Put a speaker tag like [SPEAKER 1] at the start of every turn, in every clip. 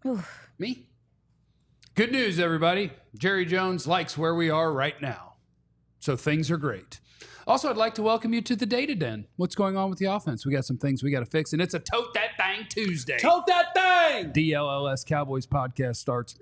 [SPEAKER 1] Oof.
[SPEAKER 2] Me? Good news, everybody. Jerry Jones likes where we are right now. So things are great. Also, I'd like to welcome you to the Data Den. What's going on with the offense? We got some things we got to fix, and it's a Tote That Thing Tuesday.
[SPEAKER 3] Tote that thing!
[SPEAKER 2] DLLS Cowboys podcast starts.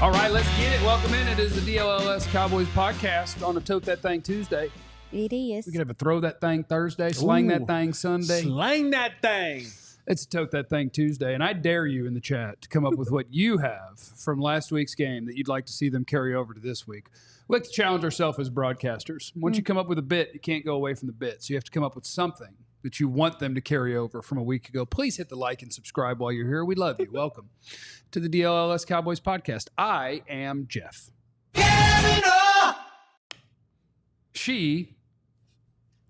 [SPEAKER 2] All right, let's get it. Welcome in. It is the DLLS Cowboys podcast on a Tote That Thing Tuesday.
[SPEAKER 1] It is.
[SPEAKER 2] We could have a Throw That Thing Thursday, Slang That Thing Sunday.
[SPEAKER 3] Slang that thing.
[SPEAKER 2] It's a Tote That Thing Tuesday, and I dare you in the chat to come up with what you have from last week's game that you'd like to see them carry over to this week. We like to challenge ourselves as broadcasters. Once you come up with a bit, you can't go away from the bit. So you have to come up with something that you want them to carry over from a week ago. Please hit the like and subscribe while you're here. We love you. Welcome to the DLLS Cowboys podcast. I am Jeff. She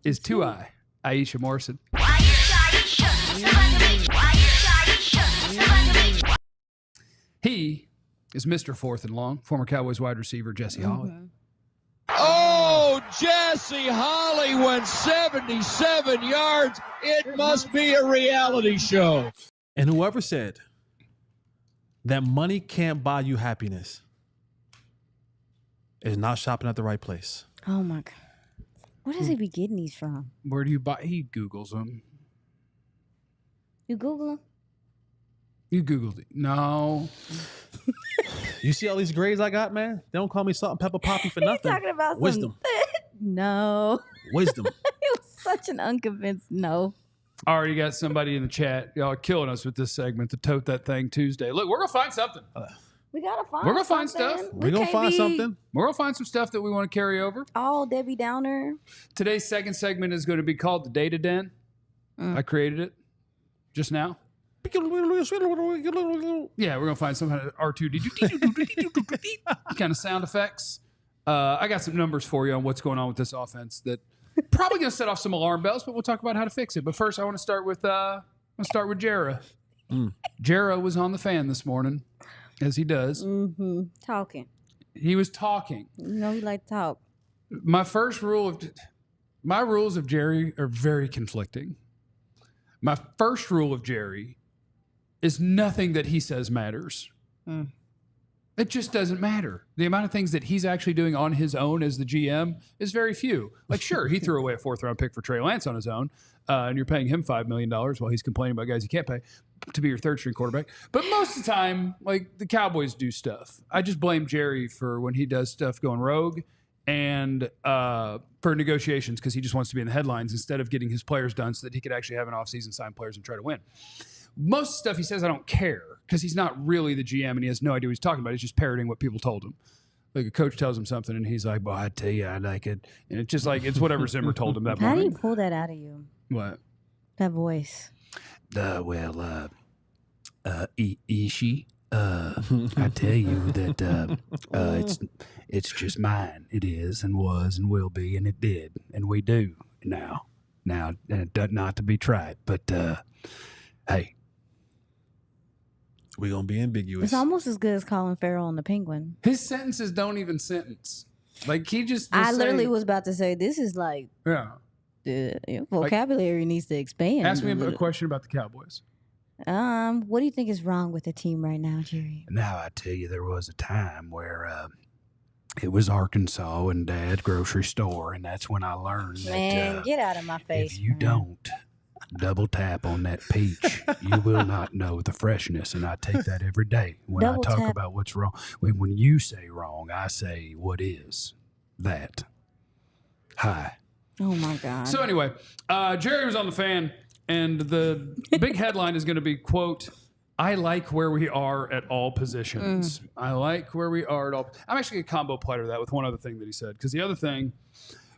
[SPEAKER 2] is 2I, Aisha Morrison. He is Mr. Fourth and Long, former Cowboys wide receiver Jesse Holly.
[SPEAKER 4] Oh, Jesse Holly went 77 yards. It must be a reality show.
[SPEAKER 3] And whoever said that money can't buy you happiness is not shopping at the right place.
[SPEAKER 1] Oh my God. Where does he be getting these from?
[SPEAKER 2] Where do you buy? He Googles them.
[SPEAKER 1] You Google them?
[SPEAKER 2] You Googled it. No.
[SPEAKER 3] You see all these grades I got, man? They don't call me Salt and Pepper Poppy for nothing.
[SPEAKER 1] Talking about
[SPEAKER 3] Wisdom.
[SPEAKER 1] No.
[SPEAKER 3] Wisdom.
[SPEAKER 1] It was such an unconvinced no.
[SPEAKER 2] Already got somebody in the chat. Y'all are killing us with this segment, the Tote That Thing Tuesday. Look, we're going to find something.
[SPEAKER 1] We gotta find.
[SPEAKER 2] We're gonna find
[SPEAKER 1] something.
[SPEAKER 2] stuff.
[SPEAKER 3] We're going to
[SPEAKER 1] can't
[SPEAKER 3] find
[SPEAKER 1] be
[SPEAKER 3] something.
[SPEAKER 2] We're going to find some stuff that we want to carry over.
[SPEAKER 1] All Debbie Downer.
[SPEAKER 2] Today's second segment is going to be called the Data Den. I created it just now. Yeah, we're going to find some kind of R2D2 kind of sound effects. I got some numbers for you on what's going on with this offense that probably going to set off some alarm bells, but we'll talk about how to fix it. But first, I want to start with Jara. Jara was on the fan this morning, as he does.
[SPEAKER 1] Mm-hmm. Talking.
[SPEAKER 2] He was talking.
[SPEAKER 1] You know he like to talk.
[SPEAKER 2] My rules of Jerry are very conflicting. My first rule of Jerry is nothing that he says matters. It just doesn't matter. The amount of things that he's actually doing on his own as the GM is very few. Like, sure, he threw away a fourth-round pick for Trey Lance on his own, and you're paying him $5 million while he's complaining about guys he can't pay to be your third-string quarterback. But most of the time, like, the Cowboys do stuff. I just blame Jerry for when he does stuff going rogue and for negotiations because he just wants to be in the headlines instead of getting his players done so that he could actually have an offseason, sign players, and try to win. Most of the stuff he says I don't care because he's not really the GM and he has no idea what he's talking about. He's just parroting what people told him. Like a coach tells him something and he's like, well, I tell you, I like it. And it's just like, it's whatever Zimmer told him that
[SPEAKER 1] How do
[SPEAKER 2] morning.
[SPEAKER 1] you pull that out of you?
[SPEAKER 2] What?
[SPEAKER 1] That voice.
[SPEAKER 2] Ishi, I tell you that it's just mine. It is and was and will be and it did. And we do now. And it does not to be tried. But, hey.
[SPEAKER 3] We're going to be ambiguous.
[SPEAKER 1] It's almost as good as Colin Farrell and the Penguin.
[SPEAKER 2] His sentences don't even sentence. Like he just.
[SPEAKER 1] I literally was about to say this is like the vocabulary needs to expand.
[SPEAKER 2] Ask me a question about the Cowboys.
[SPEAKER 1] What do you think is wrong with the team right now, Jerry?
[SPEAKER 2] Now I tell you, there was a time where it was Arkansas and Dad's grocery store, and that's when I learned that.
[SPEAKER 1] Get out of my face!
[SPEAKER 2] If you don't double tap on that peach, you will not know the freshness. And I take that every day when I talk about what's wrong. When you say wrong, I say what is that. Hi.
[SPEAKER 1] Oh my God.
[SPEAKER 2] So anyway, Jerry was on the fan, and the big headline is going to be, quote, I like where we are at all positions. I like where we are at all. I'm actually a combo player to that with one other thing that he said. Because the other thing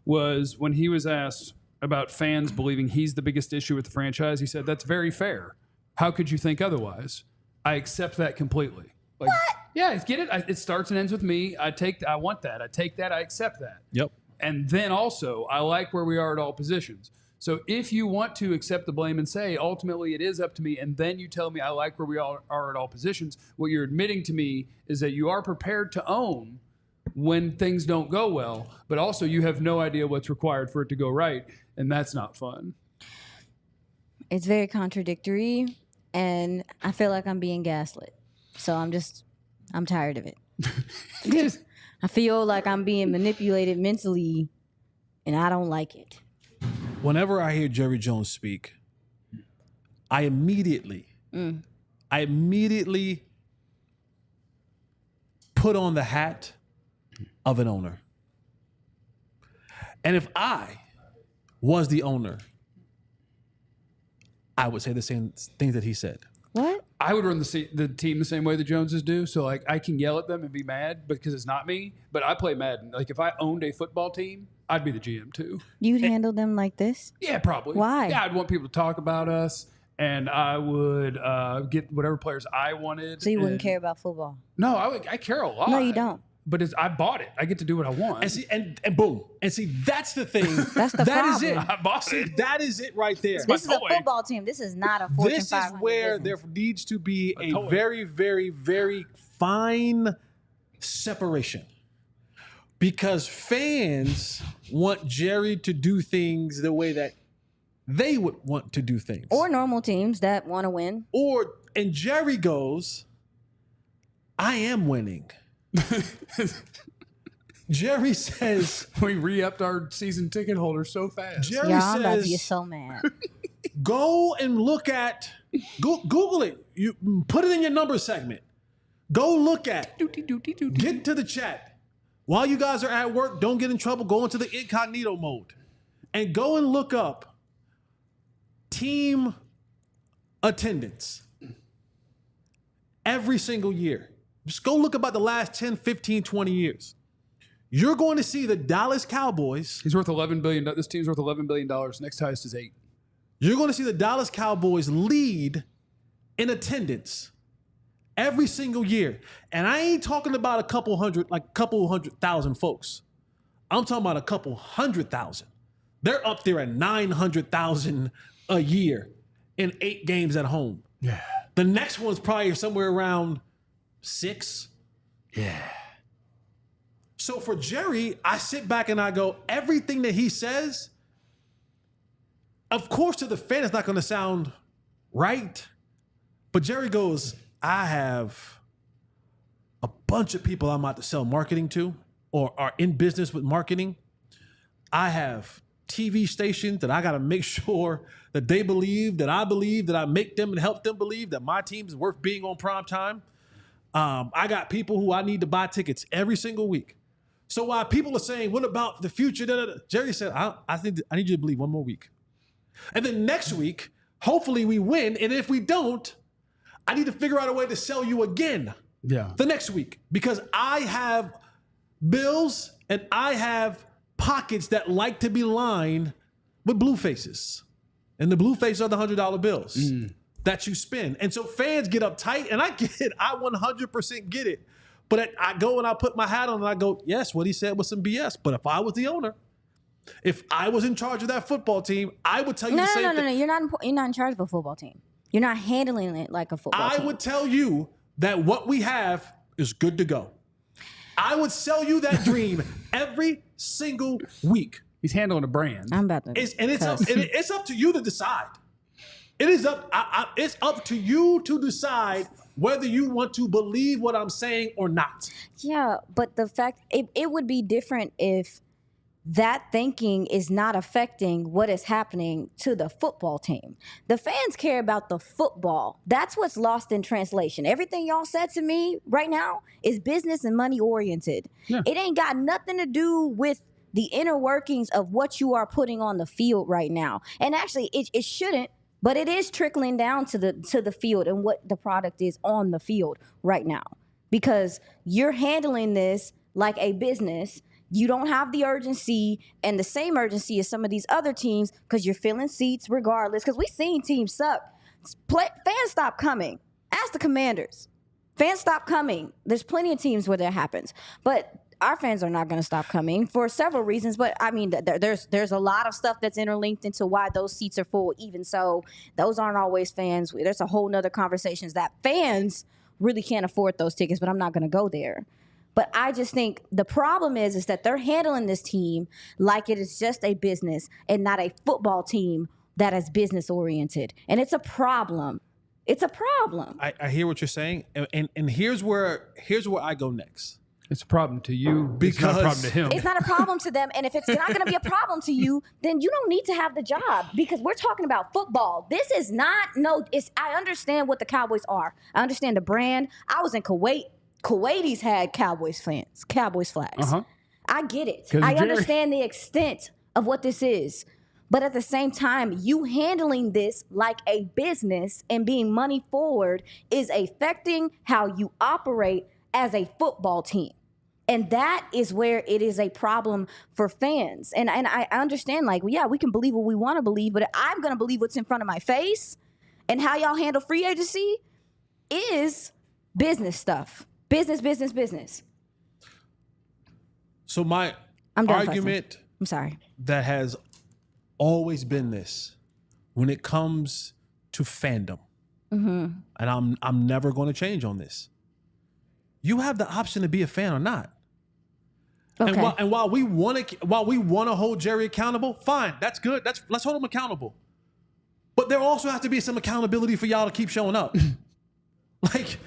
[SPEAKER 2] was when he was asked about fans believing he's the biggest issue with the franchise, he said, that's very fair. How could you think otherwise? I accept that completely. Like, what? Yeah, get it? It starts and ends with me. I want that. I take that. I accept that.
[SPEAKER 3] Yep.
[SPEAKER 2] And then also, I like where we are at all positions. So if you want to accept the blame and say, ultimately, it is up to me, and then you tell me I like where we are at all positions, what you're admitting to me is that you are prepared to own when things don't go well, but also you have no idea what's required for it to go right, and that's not fun.
[SPEAKER 1] It's very contradictory, and I feel like I'm being gaslit. So I'm tired of it. I feel like I'm being manipulated mentally, and I don't like it.
[SPEAKER 3] Whenever I hear Jerry Jones speak, I immediately put on the hat of an owner. And if I was the owner, I would say the same things that he said.
[SPEAKER 1] What?
[SPEAKER 2] I would run the team the same way the Joneses do. So, like, I can yell at them and be mad because it's not me, but I play Madden. Like, if I owned a football team, I'd be the GM too.
[SPEAKER 1] You'd handle them like this?
[SPEAKER 2] Yeah, probably.
[SPEAKER 1] Why?
[SPEAKER 2] Yeah, I'd want people to talk about us, and I would get whatever players I wanted.
[SPEAKER 1] So you wouldn't care about football?
[SPEAKER 2] No, I care a lot.
[SPEAKER 1] No, you don't.
[SPEAKER 2] But I bought it. I get to do what I want.
[SPEAKER 3] And see, and boom. And see, that's the thing.
[SPEAKER 1] That's the
[SPEAKER 3] that
[SPEAKER 1] problem.
[SPEAKER 3] is it.
[SPEAKER 2] I bought it.
[SPEAKER 3] That is it right there.
[SPEAKER 1] This is a football team. This is not a Fortune 500
[SPEAKER 3] This is where
[SPEAKER 1] business.
[SPEAKER 3] there needs to be a very, very, very fine separation. Because fans want Jerry to do things the way that they would want to do things.
[SPEAKER 1] Or normal teams that want to win.
[SPEAKER 3] And Jerry goes, I am winning. Jerry says,
[SPEAKER 2] we re-upped our season ticket holders so fast.
[SPEAKER 3] Jerry
[SPEAKER 1] Yeah, I'm about to
[SPEAKER 3] says,
[SPEAKER 1] get so mad.
[SPEAKER 3] go and look at, Google it. You put it in your numbers segment. Go look at, get to the chat. While you guys are at work, don't get in trouble. Go into the incognito mode and go and look up team attendance every single year. Just go look about the last 10, 15, 20 years. You're going to see the Dallas Cowboys.
[SPEAKER 2] He's worth $11 billion. This team's worth $11 billion. Next highest is 8.
[SPEAKER 3] You're going to see the Dallas Cowboys lead in attendance every single year. And I ain't talking about a couple hundred thousand folks. I'm talking about a couple 100,000. They're up there at 900,000 a year in 8 games at home.
[SPEAKER 2] Yeah.
[SPEAKER 3] The next one's probably somewhere around 6.
[SPEAKER 2] Yeah.
[SPEAKER 3] So for Jerry, I sit back and I go, everything that he says, of course to the fan, it's not going to sound right. But Jerry goes, I have a bunch of people I'm about to sell marketing to or are in business with marketing. I have TV stations that I got to make sure that they believe, that I make them and help them believe that my team is worth being on prime time. I got people who I need to buy tickets every single week. So while people are saying, what about the future? Jerry said, I think I need you to believe one more week. And then next week, hopefully we win. And if we don't, I need to figure out a way to sell you again the next week. Because I have bills and I have pockets that like to be lined with blue faces. And the blue faces are the $100 bills that you spend. And so fans get uptight, and I get it. I 100% get it. But I go and I put my hat on and I go, yes, what he said was some BS. But if I was the owner, if I was in charge of that football team, I would tell you the same thing.
[SPEAKER 1] No. You're not in charge of a football team. You're not handling it like a football team.
[SPEAKER 3] I would tell you that what we have is good to go. I would sell you that dream every single week.
[SPEAKER 2] He's handling a brand.
[SPEAKER 1] I'm about to.
[SPEAKER 3] It's up to you to decide. It's up to you to decide whether you want to believe what I'm saying or not.
[SPEAKER 1] Yeah, but the fact it would be different if that thinking is not affecting what is happening to the football team. The fans care about the football. That's what's lost in translation. Everything y'all said to me right now is business and money oriented. Yeah. It ain't got nothing to do with the inner workings of what you are putting on the field right now. And actually, it shouldn't, But it is trickling down to the field and what the product is on the field right now. Because you're handling this like a business. You don't have the urgency and the same urgency as some of these other teams because you're filling seats regardless. Because we've seen teams suck. Fans stop coming. Ask the Commanders. Fans stop coming. There's plenty of teams where that happens. But our fans are not going to stop coming for several reasons. But, I mean, there's a lot of stuff that's interlinked into why those seats are full. Even so, those aren't always fans. There's a whole nother conversations that fans really can't afford those tickets, but I'm not going to go there. But I just think the problem is that they're handling this team like it is just a business and not a football team that is business oriented. And it's a problem. It's a problem.
[SPEAKER 3] I hear what you're saying. And here's where I go next.
[SPEAKER 2] It's a problem to you. It's not a problem to him.
[SPEAKER 1] It's not a problem to them. And if it's not going to be a problem to you, then you don't need to have the job because we're talking about football. This is not, I understand what the Cowboys are. I understand the brand. I was in Kuwait. Kuwaitis had Cowboys flags. Uh-huh. I get it. I understand the extent of what this is. But at the same time, you handling this like a business and being money forward is affecting how you operate as a football team. And that is where it is a problem for fans. And I understand, like, yeah, we can believe what we want to believe, but I'm going to believe what's in front of my face. And how y'all handle free agency is business stuff. Business.
[SPEAKER 3] So my argument
[SPEAKER 1] I'm sorry.
[SPEAKER 3] that has always been this when it comes to fandom, and I'm never going to change on this. You have the option to be a fan or not. Okay. And while we want to hold Jerry accountable, fine, that's good. Let's hold him accountable. But there also has to be some accountability for y'all to keep showing up. Like,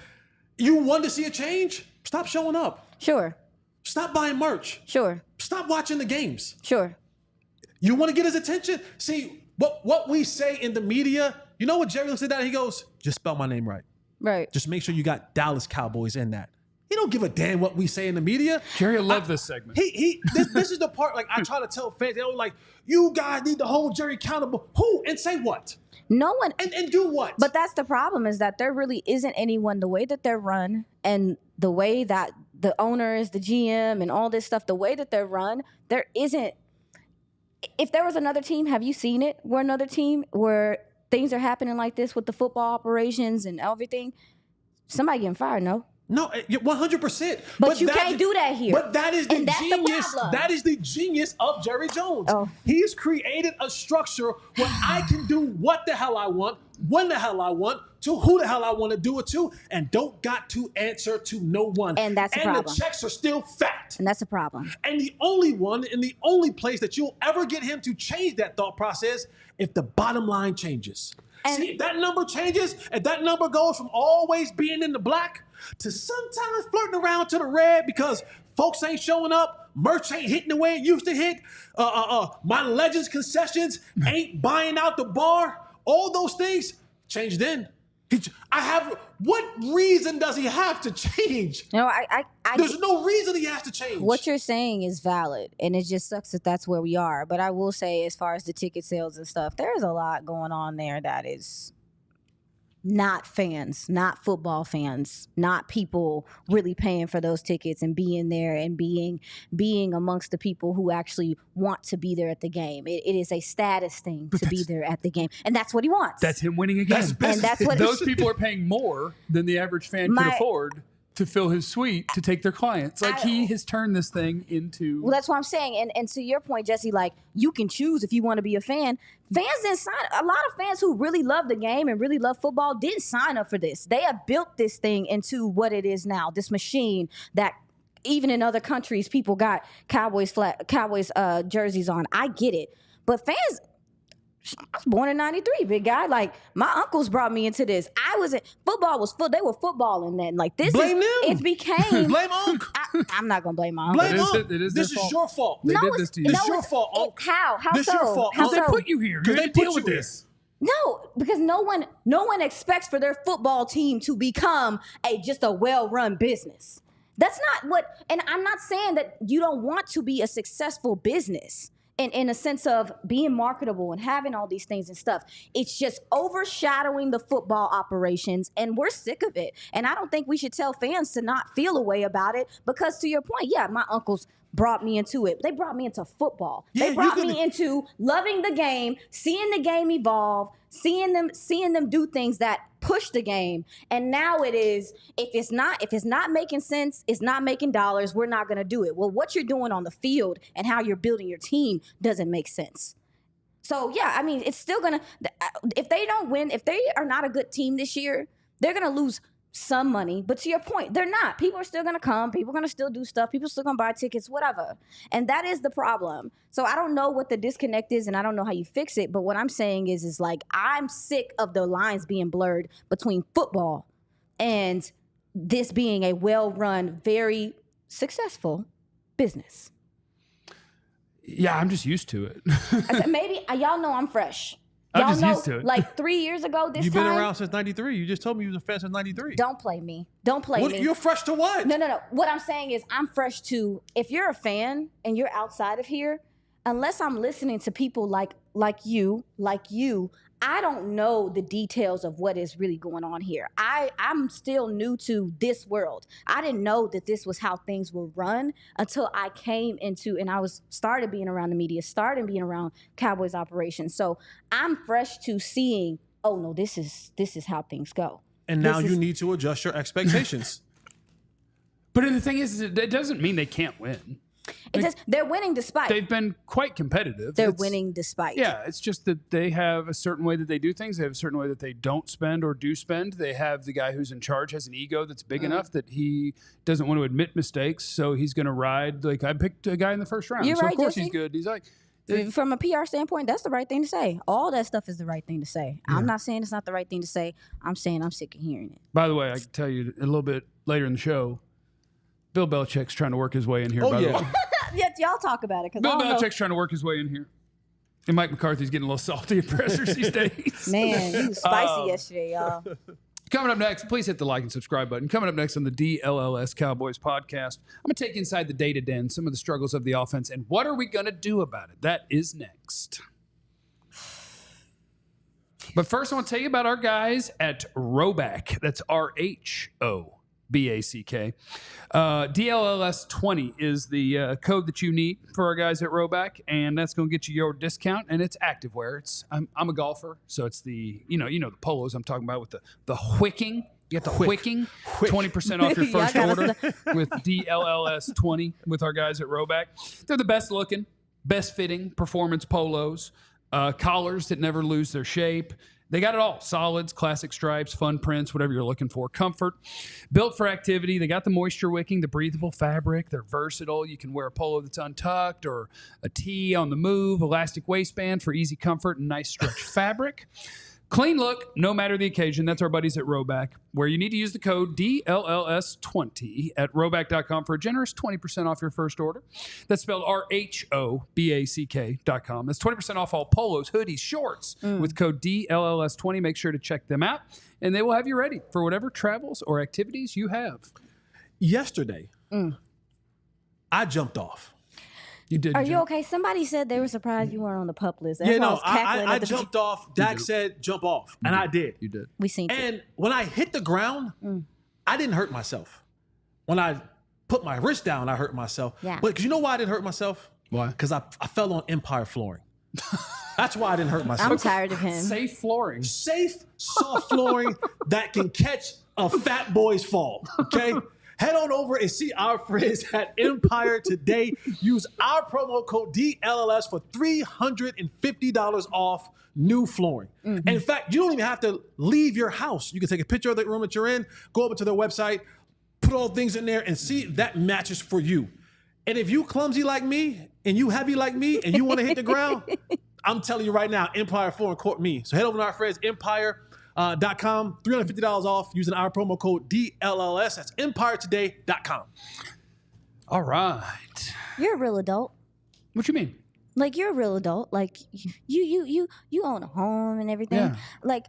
[SPEAKER 3] you want to see a change? Stop showing up.
[SPEAKER 1] Sure.
[SPEAKER 3] Stop buying merch.
[SPEAKER 1] Sure.
[SPEAKER 3] Stop watching the games.
[SPEAKER 1] Sure.
[SPEAKER 3] You want to get his attention? See, what we say in the media, you know what Jerry looks at that and he goes, just spell my name right.
[SPEAKER 1] Right.
[SPEAKER 3] Just make sure you got Dallas Cowboys in that. He don't give a damn what we say in the media.
[SPEAKER 2] Jerry will love this segment.
[SPEAKER 3] This is the part, like, I try to tell fans, they're like, you guys need to hold Jerry accountable. Who? And say what?
[SPEAKER 1] No one.
[SPEAKER 3] And do what?
[SPEAKER 1] But that's the problem, is that there really isn't anyone, the way that they're run and the way that the owner is the GM and all this stuff, the way that they're run, there isn't. If there was another team, have you seen it? Where another team where things are happening like this with the football operations and everything, somebody getting fired, no?
[SPEAKER 3] No, 100%.
[SPEAKER 1] But you can't do that here.
[SPEAKER 3] But that is the genius.
[SPEAKER 1] The
[SPEAKER 3] that is the genius of Jerry Jones.
[SPEAKER 1] Oh.
[SPEAKER 3] He's created a structure where I can do what the hell I want, when the hell I want, to who the hell I want to do it to, and don't got to answer to no one.
[SPEAKER 1] And that's a problem.
[SPEAKER 3] And the checks are still fat.
[SPEAKER 1] And that's a problem.
[SPEAKER 3] And the only one and the only place that you'll ever get him to change that thought process if the bottom line changes. See, if that number changes, if that number goes from always being in the black to sometimes flirting around to the red because folks ain't showing up, merch ain't hitting the way it used to hit, my Legends concessions ain't buying out the bar, all those things change then. What reason does he have to change?
[SPEAKER 1] No,
[SPEAKER 3] there's no reason he has to change.
[SPEAKER 1] What you're saying is valid, and it just sucks that that's where we are. But I will say, as far as the ticket sales and stuff, there's a lot going on there that is not fans, not football fans, not people really paying for those tickets and being there and being amongst the people who actually want to be there at the game. It is a status thing to be there at the game, and that's what he wants.
[SPEAKER 2] That's him winning again.
[SPEAKER 1] And that's what
[SPEAKER 2] those people are paying more than the average fan could afford to fill his suite to take their clients. Like, he has turned this thing into...
[SPEAKER 1] Well, that's what I'm saying. And to your point, Jesse, like, you can choose if you want to be a fan. Fans didn't sign. A lot of fans who really love the game and really love football didn't sign up for this. They have built this thing into what it is now, this machine that even in other countries, people got Cowboys jerseys on. I get it. But fans... I was born in 93, big guy. Like, my uncles brought me into this. Football was full. They were footballing then. Like, this
[SPEAKER 3] blame them.
[SPEAKER 1] It became.
[SPEAKER 3] Blame Unc.
[SPEAKER 1] I'm not going to blame my uncle.
[SPEAKER 3] Blame Unc.
[SPEAKER 2] This
[SPEAKER 3] is your fault.
[SPEAKER 2] They did this to you.
[SPEAKER 3] It's your fault, Unc.
[SPEAKER 1] How
[SPEAKER 3] this
[SPEAKER 1] so?
[SPEAKER 3] Your fault.
[SPEAKER 1] How
[SPEAKER 2] Because they put you here.
[SPEAKER 3] Because they
[SPEAKER 2] deal
[SPEAKER 3] put
[SPEAKER 2] with
[SPEAKER 3] you
[SPEAKER 2] this.
[SPEAKER 1] No, because no one expects for their football team to become just a well-run business. That's not what, and I'm not saying that you don't want to be a successful business. in a sense of being marketable and having all these things and stuff. It's just overshadowing the football operations, and we're sick of it. And I don't think we should tell fans to not feel a way about it, because to your point, yeah, my uncles brought me into it. They brought me into football.
[SPEAKER 3] Yeah,
[SPEAKER 1] they brought me into loving the game, seeing the game evolve, seeing them do things that push the game. And now it is, if it's not making sense, it's not making dollars, we're not going to do it. Well, what you're doing on the field and how you're building your team doesn't make sense. So yeah, I mean, it's still going to, if they don't win, if they are not a good team this year, they're going to lose some money. But to your point, they're not. People are still going to come. People are going to still do stuff. People are still going to buy tickets, whatever. And that is the problem. So I don't know what the disconnect is, and I don't know how you fix it. But what I'm saying is like, I'm sick of the lines being blurred between football and this being a well-run, very successful business.
[SPEAKER 2] Yeah, I'm just used to it.
[SPEAKER 1] I said, maybe y'all know I'm fresh.
[SPEAKER 2] I'm
[SPEAKER 1] Y'all
[SPEAKER 2] just
[SPEAKER 1] know,
[SPEAKER 2] used to it.
[SPEAKER 1] like 3 years ago this
[SPEAKER 3] You've
[SPEAKER 1] time.
[SPEAKER 3] been around since 93. You just told me you was a fan since 93.
[SPEAKER 1] Don't play me. Don't play me.
[SPEAKER 3] You're fresh to what?
[SPEAKER 1] No. What I'm saying is I'm fresh to, if you're a fan and you're outside of here, unless I'm listening to people like you, I don't know the details of what is really going on here. I'm still new to this world. I didn't know that this was how things were run until I came into, and I started being around the media, started being around Cowboys operations. So I'm fresh to seeing, oh no, this is how things go.
[SPEAKER 3] And now you need to adjust your expectations.
[SPEAKER 2] But the thing is, it doesn't mean they can't win.
[SPEAKER 1] They're winning despite.
[SPEAKER 2] They've been quite competitive.
[SPEAKER 1] They're winning despite.
[SPEAKER 2] Yeah, it's just that they have a certain way that they do things. They have a certain way that they don't spend or do spend. They have the guy who's in charge has an ego that's big enough that he doesn't want to admit mistakes, so he's going to ride. Like, I picked a guy in the first round,
[SPEAKER 1] You're
[SPEAKER 2] so
[SPEAKER 1] right,
[SPEAKER 2] of course
[SPEAKER 1] Jesse.
[SPEAKER 2] he's good. He's like,
[SPEAKER 1] From a PR standpoint, that's the right thing to say. All that stuff is the right thing to say. Yeah. I'm not saying it's not the right thing to say. I'm saying I'm sick of hearing it.
[SPEAKER 2] By the way, I can tell you a little bit later in the show, Bill Belichick's trying to work his way in here, by the way.
[SPEAKER 1] Yeah, y'all talk about it.
[SPEAKER 2] Bill Belichick's trying to work his way in here. And Mike McCarthy's getting a little salty at pressers these days.
[SPEAKER 1] Man, he was spicy yesterday, y'all.
[SPEAKER 2] Coming up next, please hit the like and subscribe button. Coming up next on the DLLS Cowboys podcast, I'm going to take you inside the data den, some of the struggles of the offense, and what are we going to do about it? That is next. But first, I want to tell you about our guys at Roback. That's RHOBACK. DLLS 20 is the code that you need for our guys at Roback, and that's going to get you your discount. And it's activewear. I'm a golfer, so it's the the polos I'm talking about with the wicking. You get the wicking, 20% off your first order with DLLS 20 with our guys at Roback. They're the best looking, best fitting performance polos, collars that never lose their shape. They got it all. Solids, classic stripes, fun prints, whatever you're looking for. Comfort. Built for activity. They got the moisture wicking, the breathable fabric. They're versatile. You can wear a polo that's untucked or a tee on the move, elastic waistband for easy comfort and nice stretch fabric. Clean look, no matter the occasion. That's our buddies at Roback, where you need to use the code DLLS20 at roback.com for a generous 20% off your first order. That's spelled RHOBACK.com. That's 20% off all polos, hoodies, shorts with code DLLS20. Make sure to check them out, and they will have you ready for whatever travels or activities you have.
[SPEAKER 3] Yesterday, I jumped off.
[SPEAKER 2] You did.
[SPEAKER 1] Are you okay? Somebody said they were surprised you weren't on the pup list. That's
[SPEAKER 3] Yeah,
[SPEAKER 1] why
[SPEAKER 3] no,
[SPEAKER 1] was cackling
[SPEAKER 3] I
[SPEAKER 1] at the
[SPEAKER 3] jumped off. Dak said jump off, and I did.
[SPEAKER 2] You did.
[SPEAKER 1] We seen it.
[SPEAKER 3] And when I hit the ground, I didn't hurt myself. When I put my wrist down, I hurt myself.
[SPEAKER 1] Yeah.
[SPEAKER 3] But 'cause you know why I didn't hurt myself?
[SPEAKER 2] Why?
[SPEAKER 3] Because I fell on Empire flooring. That's why I didn't hurt myself.
[SPEAKER 1] I'm tired of him.
[SPEAKER 2] Safe flooring.
[SPEAKER 3] Safe, soft flooring that can catch a fat boy's fall. Okay? Head on over and see our friends at Empire today. Use our promo code DLLS for $350 off new flooring. And in fact, you don't even have to leave your house. You can take a picture of the room that you're in, go over to their website, put all things in there, and see if that matches for you. And if you clumsy like me, and you heavy like me, and you want to hit the ground, I'm telling you right now, Empire Flooring caught me. So head over to our friends, Empire.com, $350 off using our promo code DLLS. That's EmpireToday.com.
[SPEAKER 2] All right.
[SPEAKER 1] You're a real adult.
[SPEAKER 2] What you mean?
[SPEAKER 1] Like, you're a real adult. Like, you own a home and everything.
[SPEAKER 2] Yeah.
[SPEAKER 1] Like,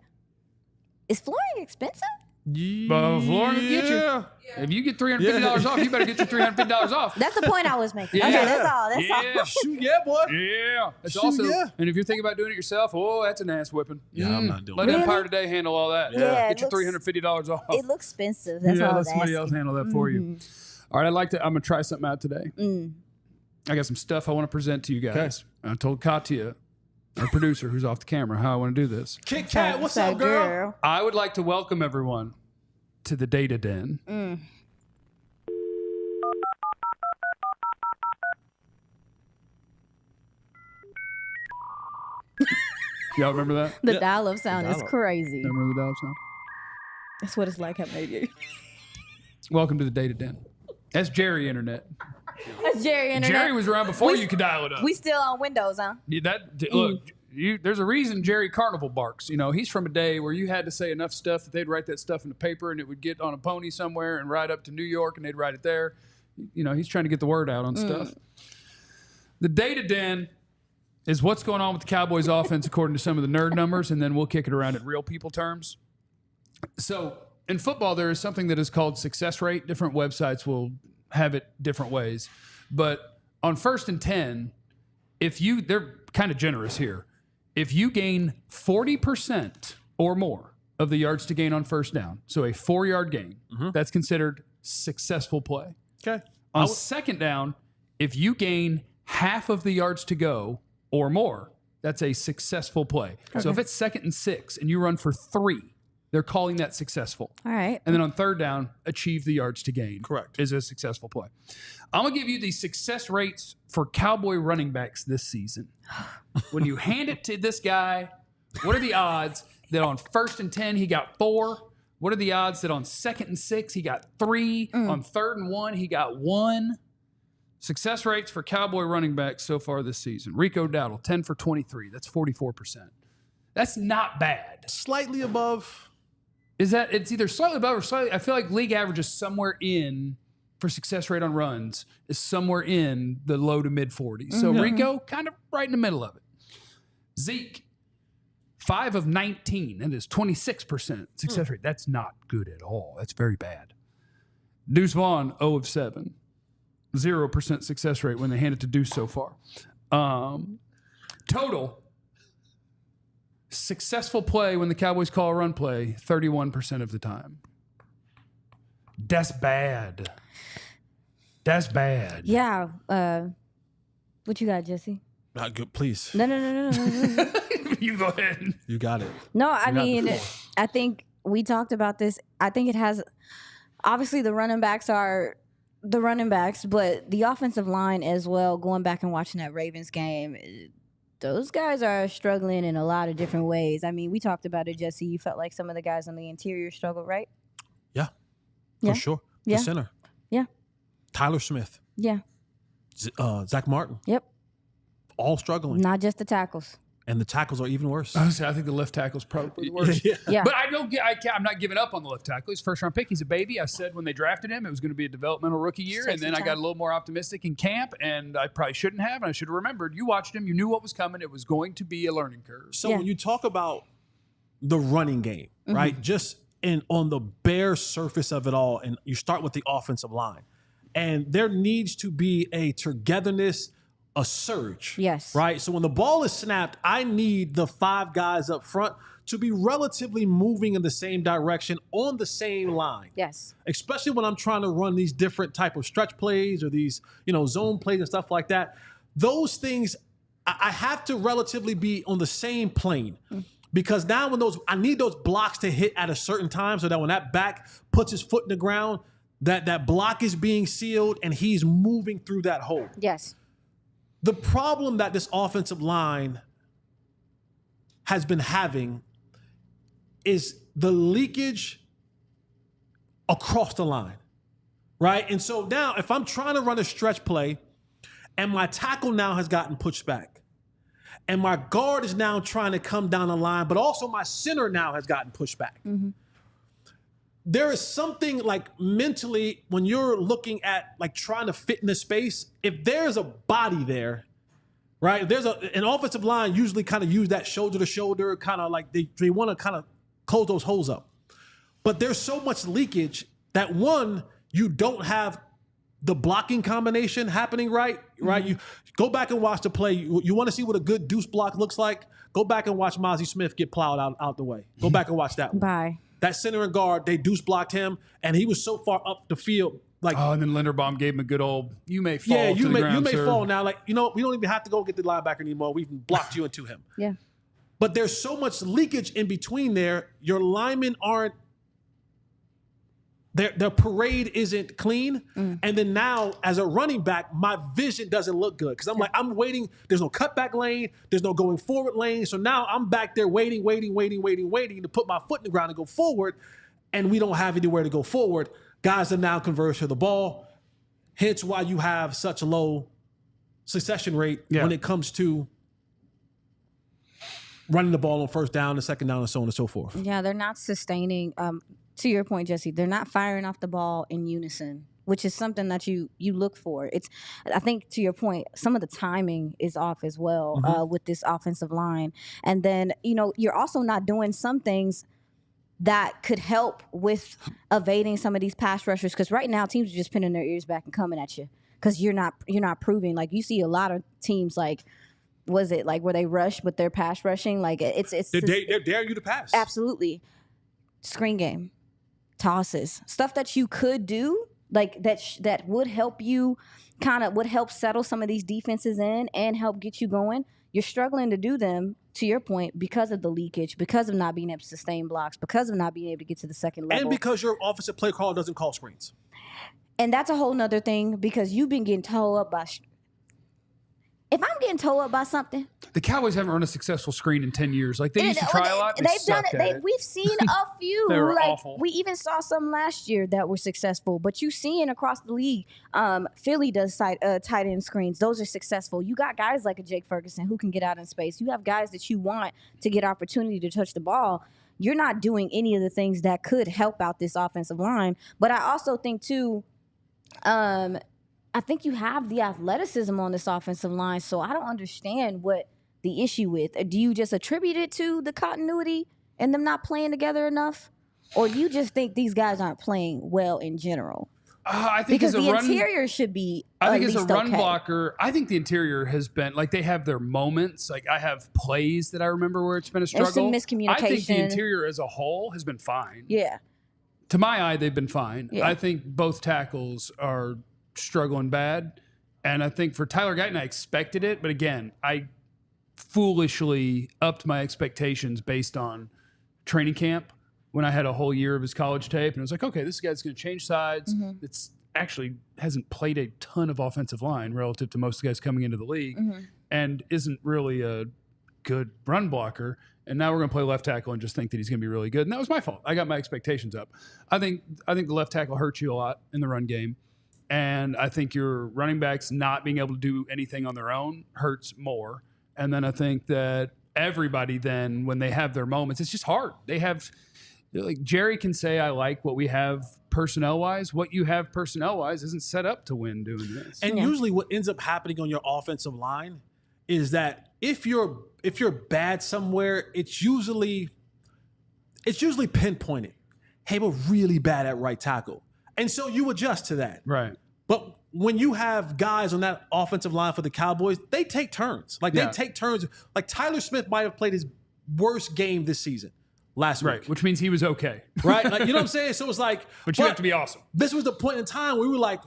[SPEAKER 1] is flooring expensive?
[SPEAKER 2] But Florida will get you. If you get $350 off, you better get your $350 off.
[SPEAKER 1] That's the point I was making.
[SPEAKER 2] Yeah.
[SPEAKER 1] Okay, that's all.
[SPEAKER 2] Yeah.
[SPEAKER 3] Shoot, yeah, boy.
[SPEAKER 2] Yeah. It's
[SPEAKER 3] Shoot,
[SPEAKER 2] also,
[SPEAKER 3] yeah.
[SPEAKER 2] and if you're thinking about doing it yourself, that's an ass whipping.
[SPEAKER 3] Yeah, I'm not doing
[SPEAKER 2] Let
[SPEAKER 3] that.
[SPEAKER 2] Empire Today handle all that.
[SPEAKER 1] Yeah,
[SPEAKER 2] Get your
[SPEAKER 1] it looks-
[SPEAKER 2] $350 off.
[SPEAKER 1] It looks expensive. That's all I
[SPEAKER 2] let
[SPEAKER 1] was
[SPEAKER 2] somebody
[SPEAKER 1] asking.
[SPEAKER 2] else handle that for you. All right, I'm going to try something out today. I got some stuff I want to present to you guys. I told Katya, our producer who's off the camera, how I want to do this.
[SPEAKER 3] Kit Kat, what's
[SPEAKER 1] That
[SPEAKER 3] up, girl?
[SPEAKER 2] I would like to welcome everyone to the Data Den. Y'all remember that?
[SPEAKER 1] The dial-up sound is crazy.
[SPEAKER 2] Remember the dial sound?
[SPEAKER 1] That's what it's like at maybe.
[SPEAKER 2] Welcome to the Data Den. That's Jerry Internet.
[SPEAKER 1] That's Jerry Internet.
[SPEAKER 2] Jerry was around before you could dial it up.
[SPEAKER 1] We still on Windows, huh?
[SPEAKER 2] Look, there's a reason Jerry Carnival barks. You know, he's from a day where you had to say enough stuff that they'd write that stuff in the paper and it would get on a pony somewhere and ride up to New York and they'd write it there. You know, he's trying to get the word out on stuff. The Data Den is what's going on with the Cowboys offense according to some of the nerd numbers, and then we'll kick it around in real people terms. So in football, there is something that is called success rate. Different websites will have it different ways. But on 1st and 10, they're kind of generous here. If you gain 40% or more of the yards to gain on first down, so a 4-yard gain, that's considered successful play.
[SPEAKER 3] Okay.
[SPEAKER 2] On second down, if you gain half of the yards to go or more, that's a successful play. So if it's 2nd and 6 and you run for 3, they're calling that successful.
[SPEAKER 1] All right.
[SPEAKER 2] And then on third down, achieve the yards to gain.
[SPEAKER 3] Correct.
[SPEAKER 2] Is a successful play. I'm going to give you the success rates for Cowboy running backs this season. When you hand it to this guy, what are the odds that on 1st and 10 he got 4? What are the odds that on 2nd and 6 he got 3? On 3rd and 1 he got 1? Success rates for Cowboy running backs so far this season. Rico Dowdle, 10 for 23. That's 44%. That's not bad.
[SPEAKER 3] Slightly above.
[SPEAKER 2] It's either slightly above or slightly. I feel like league average is somewhere in, for success rate on runs, is somewhere in the low to mid 40s. So Rico, kind of right in the middle of it. Zeke, 5 of 19. That is 26% success rate. That's not good at all. That's very bad. Deuce Vaughn, 0 of 7. 0% success rate when they hand it to Deuce so far. Total successful play when the Cowboys call a run play, 31% of the time. That's bad. That's bad.
[SPEAKER 1] Yeah. What you got, Jesse?
[SPEAKER 3] Not good, please.
[SPEAKER 1] No.
[SPEAKER 2] You go ahead.
[SPEAKER 3] You got it.
[SPEAKER 1] No, I mean,
[SPEAKER 3] the floor.
[SPEAKER 1] I think we talked about this. I think it has, obviously the running backs are the running backs, but the offensive line as well, going back and watching that Ravens game, those guys are struggling in a lot of different ways. I mean, we talked about it, Jesse. You felt like some of the guys on the interior struggled, right?
[SPEAKER 3] Yeah.
[SPEAKER 1] Yeah.
[SPEAKER 3] For sure.
[SPEAKER 1] Yeah.
[SPEAKER 3] The center.
[SPEAKER 1] Yeah.
[SPEAKER 3] Tyler Smith.
[SPEAKER 1] Yeah.
[SPEAKER 3] Zach Martin.
[SPEAKER 1] Yep.
[SPEAKER 3] All struggling.
[SPEAKER 1] Not just the tackles.
[SPEAKER 3] And the tackles are even worse.
[SPEAKER 2] Honestly, I think the left tackle's probably the worst.
[SPEAKER 1] Yeah.
[SPEAKER 2] But I'm not giving up on the left tackle. He's first round pick. He's a baby. I said when they drafted him, it was going to be a developmental rookie year.
[SPEAKER 1] Takes
[SPEAKER 2] And then
[SPEAKER 1] some
[SPEAKER 2] I got
[SPEAKER 1] time.
[SPEAKER 2] a little more optimistic in camp, and I probably shouldn't have. And I should have remembered. You watched him. You knew what was coming. It was going to be a learning curve.
[SPEAKER 3] So
[SPEAKER 1] Yeah.
[SPEAKER 3] when you talk about the running game, right? Just on the bare surface of it all, and you start with the offensive line, and there needs to be a togetherness, a surge.
[SPEAKER 1] Yes.
[SPEAKER 3] Right? So when the ball is snapped, I need the 5 guys up front to be relatively moving in the same direction on the same line.
[SPEAKER 1] Yes.
[SPEAKER 3] Especially when I'm trying to run these different type of stretch plays or these, zone plays and stuff like that. Those things, I have to relatively be on the same plane. Because now I need those blocks to hit at a certain time so that when that back puts his foot in the ground, that block is being sealed and he's moving through that hole.
[SPEAKER 1] Yes.
[SPEAKER 3] The problem that this offensive line has been having is the leakage across the line, right? And so now if I'm trying to run a stretch play and my tackle now has gotten pushed back and my guard is now trying to come down the line, but also my center now has gotten pushed back. There is something like mentally when you're looking at like trying to fit in the space, if there's a body there, right? There's an offensive line usually kind of use that shoulder to shoulder, kind of like they want to kind of close those holes up. But there's so much leakage that, one, you don't have the blocking combination happening right? You go back and watch the play. You want to see what a good deuce block looks like? Go back and watch Mozzie Smith get plowed out the way. Go back and watch that one.
[SPEAKER 1] Bye.
[SPEAKER 3] That center and guard, they deuce blocked him, and he was so far up the field. Like,
[SPEAKER 2] and then Linderbaum gave him a good old, you may fall to
[SPEAKER 3] you
[SPEAKER 2] the ground,
[SPEAKER 3] may
[SPEAKER 2] sir.
[SPEAKER 3] fall now. Like, we don't even have to go get the linebacker anymore. We've blocked you into him.
[SPEAKER 1] Yeah.
[SPEAKER 3] But there's so much leakage in between there. Your linemen aren't, their parade isn't clean. And then now, as a running back, my vision doesn't look good. Because I'm waiting. There's no cutback lane. There's no going forward lane. So now I'm back there waiting to put my foot in the ground and go forward. And we don't have anywhere to go forward. Guys are now converged to the ball. Hence why you have such a low succession rate when it comes to running the ball on first down, the second down, and so on and so forth.
[SPEAKER 1] Yeah, they're not sustaining. To your point, Jesse, they're not firing off the ball in unison, which is something that you look for. I think to your point, some of the timing is off as well with this offensive line. And then, you're also not doing some things that could help with evading some of these pass rushers. Because right now, teams are just pinning their ears back and coming at you because you're not proving. Like, you see a lot of teams like, was it like where they rush but they're pass rushing? Like they're
[SPEAKER 3] daring you to pass.
[SPEAKER 1] Absolutely. Screen game, tosses, stuff that you could do, like that would help you, would help settle some of these defenses in and help get you going. You're struggling to do them, to your point, because of the leakage, because of not being able to sustain blocks, because of not being able to get to the second level.
[SPEAKER 3] And because your offensive play caller doesn't call screens.
[SPEAKER 1] And that's a whole nother thing, because you've been getting told up by... If I'm getting told up by something...
[SPEAKER 2] The Cowboys haven't run a successful screen in 10 years. Like, they used to try a lot. They've done it.
[SPEAKER 1] We've seen a few.
[SPEAKER 2] They were awful.
[SPEAKER 1] We even saw some last year that were successful. But you seeing across the league, Philly does tight end screens. Those are successful. You got guys like a Jake Ferguson who can get out in space. You have guys that you want to get opportunity to touch the ball. You're not doing any of the things that could help out this offensive line. But I also think, too... I think you have the athleticism on this offensive line, so I don't understand what the issue is. Do you just attribute it to the continuity and them not playing together enough? Or do you just think these guys aren't playing well in general?
[SPEAKER 2] I think
[SPEAKER 1] because the interior should be
[SPEAKER 2] I think as a run blocker, I think the interior has been, like, they have their moments. Like, I have plays that I remember where it's been a struggle.
[SPEAKER 1] There's some miscommunication.
[SPEAKER 2] I think the interior as a whole has been fine.
[SPEAKER 1] Yeah.
[SPEAKER 2] To my eye, they've been fine.
[SPEAKER 1] Yeah.
[SPEAKER 2] I think both tackles are struggling bad. And I think for Tyler Guyton, I expected it. But again, I foolishly upped my expectations based on training camp when I had a whole year of his college tape. And I was like, okay, this guy's going to change sides. It's actually hasn't played a ton of offensive line relative to most of the guys coming into the league and isn't really a good run blocker. And now we're going to play left tackle and just think that he's going to be really good. And that was my fault. I got my expectations up. I think the left tackle hurts you a lot in the run game. And I think your running backs not being able to do anything on their own hurts more. And then I think that everybody then, when they have their moments, it's just hard. They have, like, Jerry can say, I like what we have personnel-wise. What you have personnel-wise isn't set up to win doing this.
[SPEAKER 3] And usually what ends up happening on your offensive line is that if you're bad somewhere, it's usually pinpointed. Hey, we're really bad at right tackle. And so you adjust to that.
[SPEAKER 2] Right.
[SPEAKER 3] But when you have guys on that offensive line for the Cowboys, they take turns. Like, they take turns. Like, Tyler Smith might have played his worst game this season last week.
[SPEAKER 2] Right, which means he was okay.
[SPEAKER 3] Right? Like, you know what I'm saying? So it's like...
[SPEAKER 2] But you have to be awesome.
[SPEAKER 3] This was the point in time where we were like,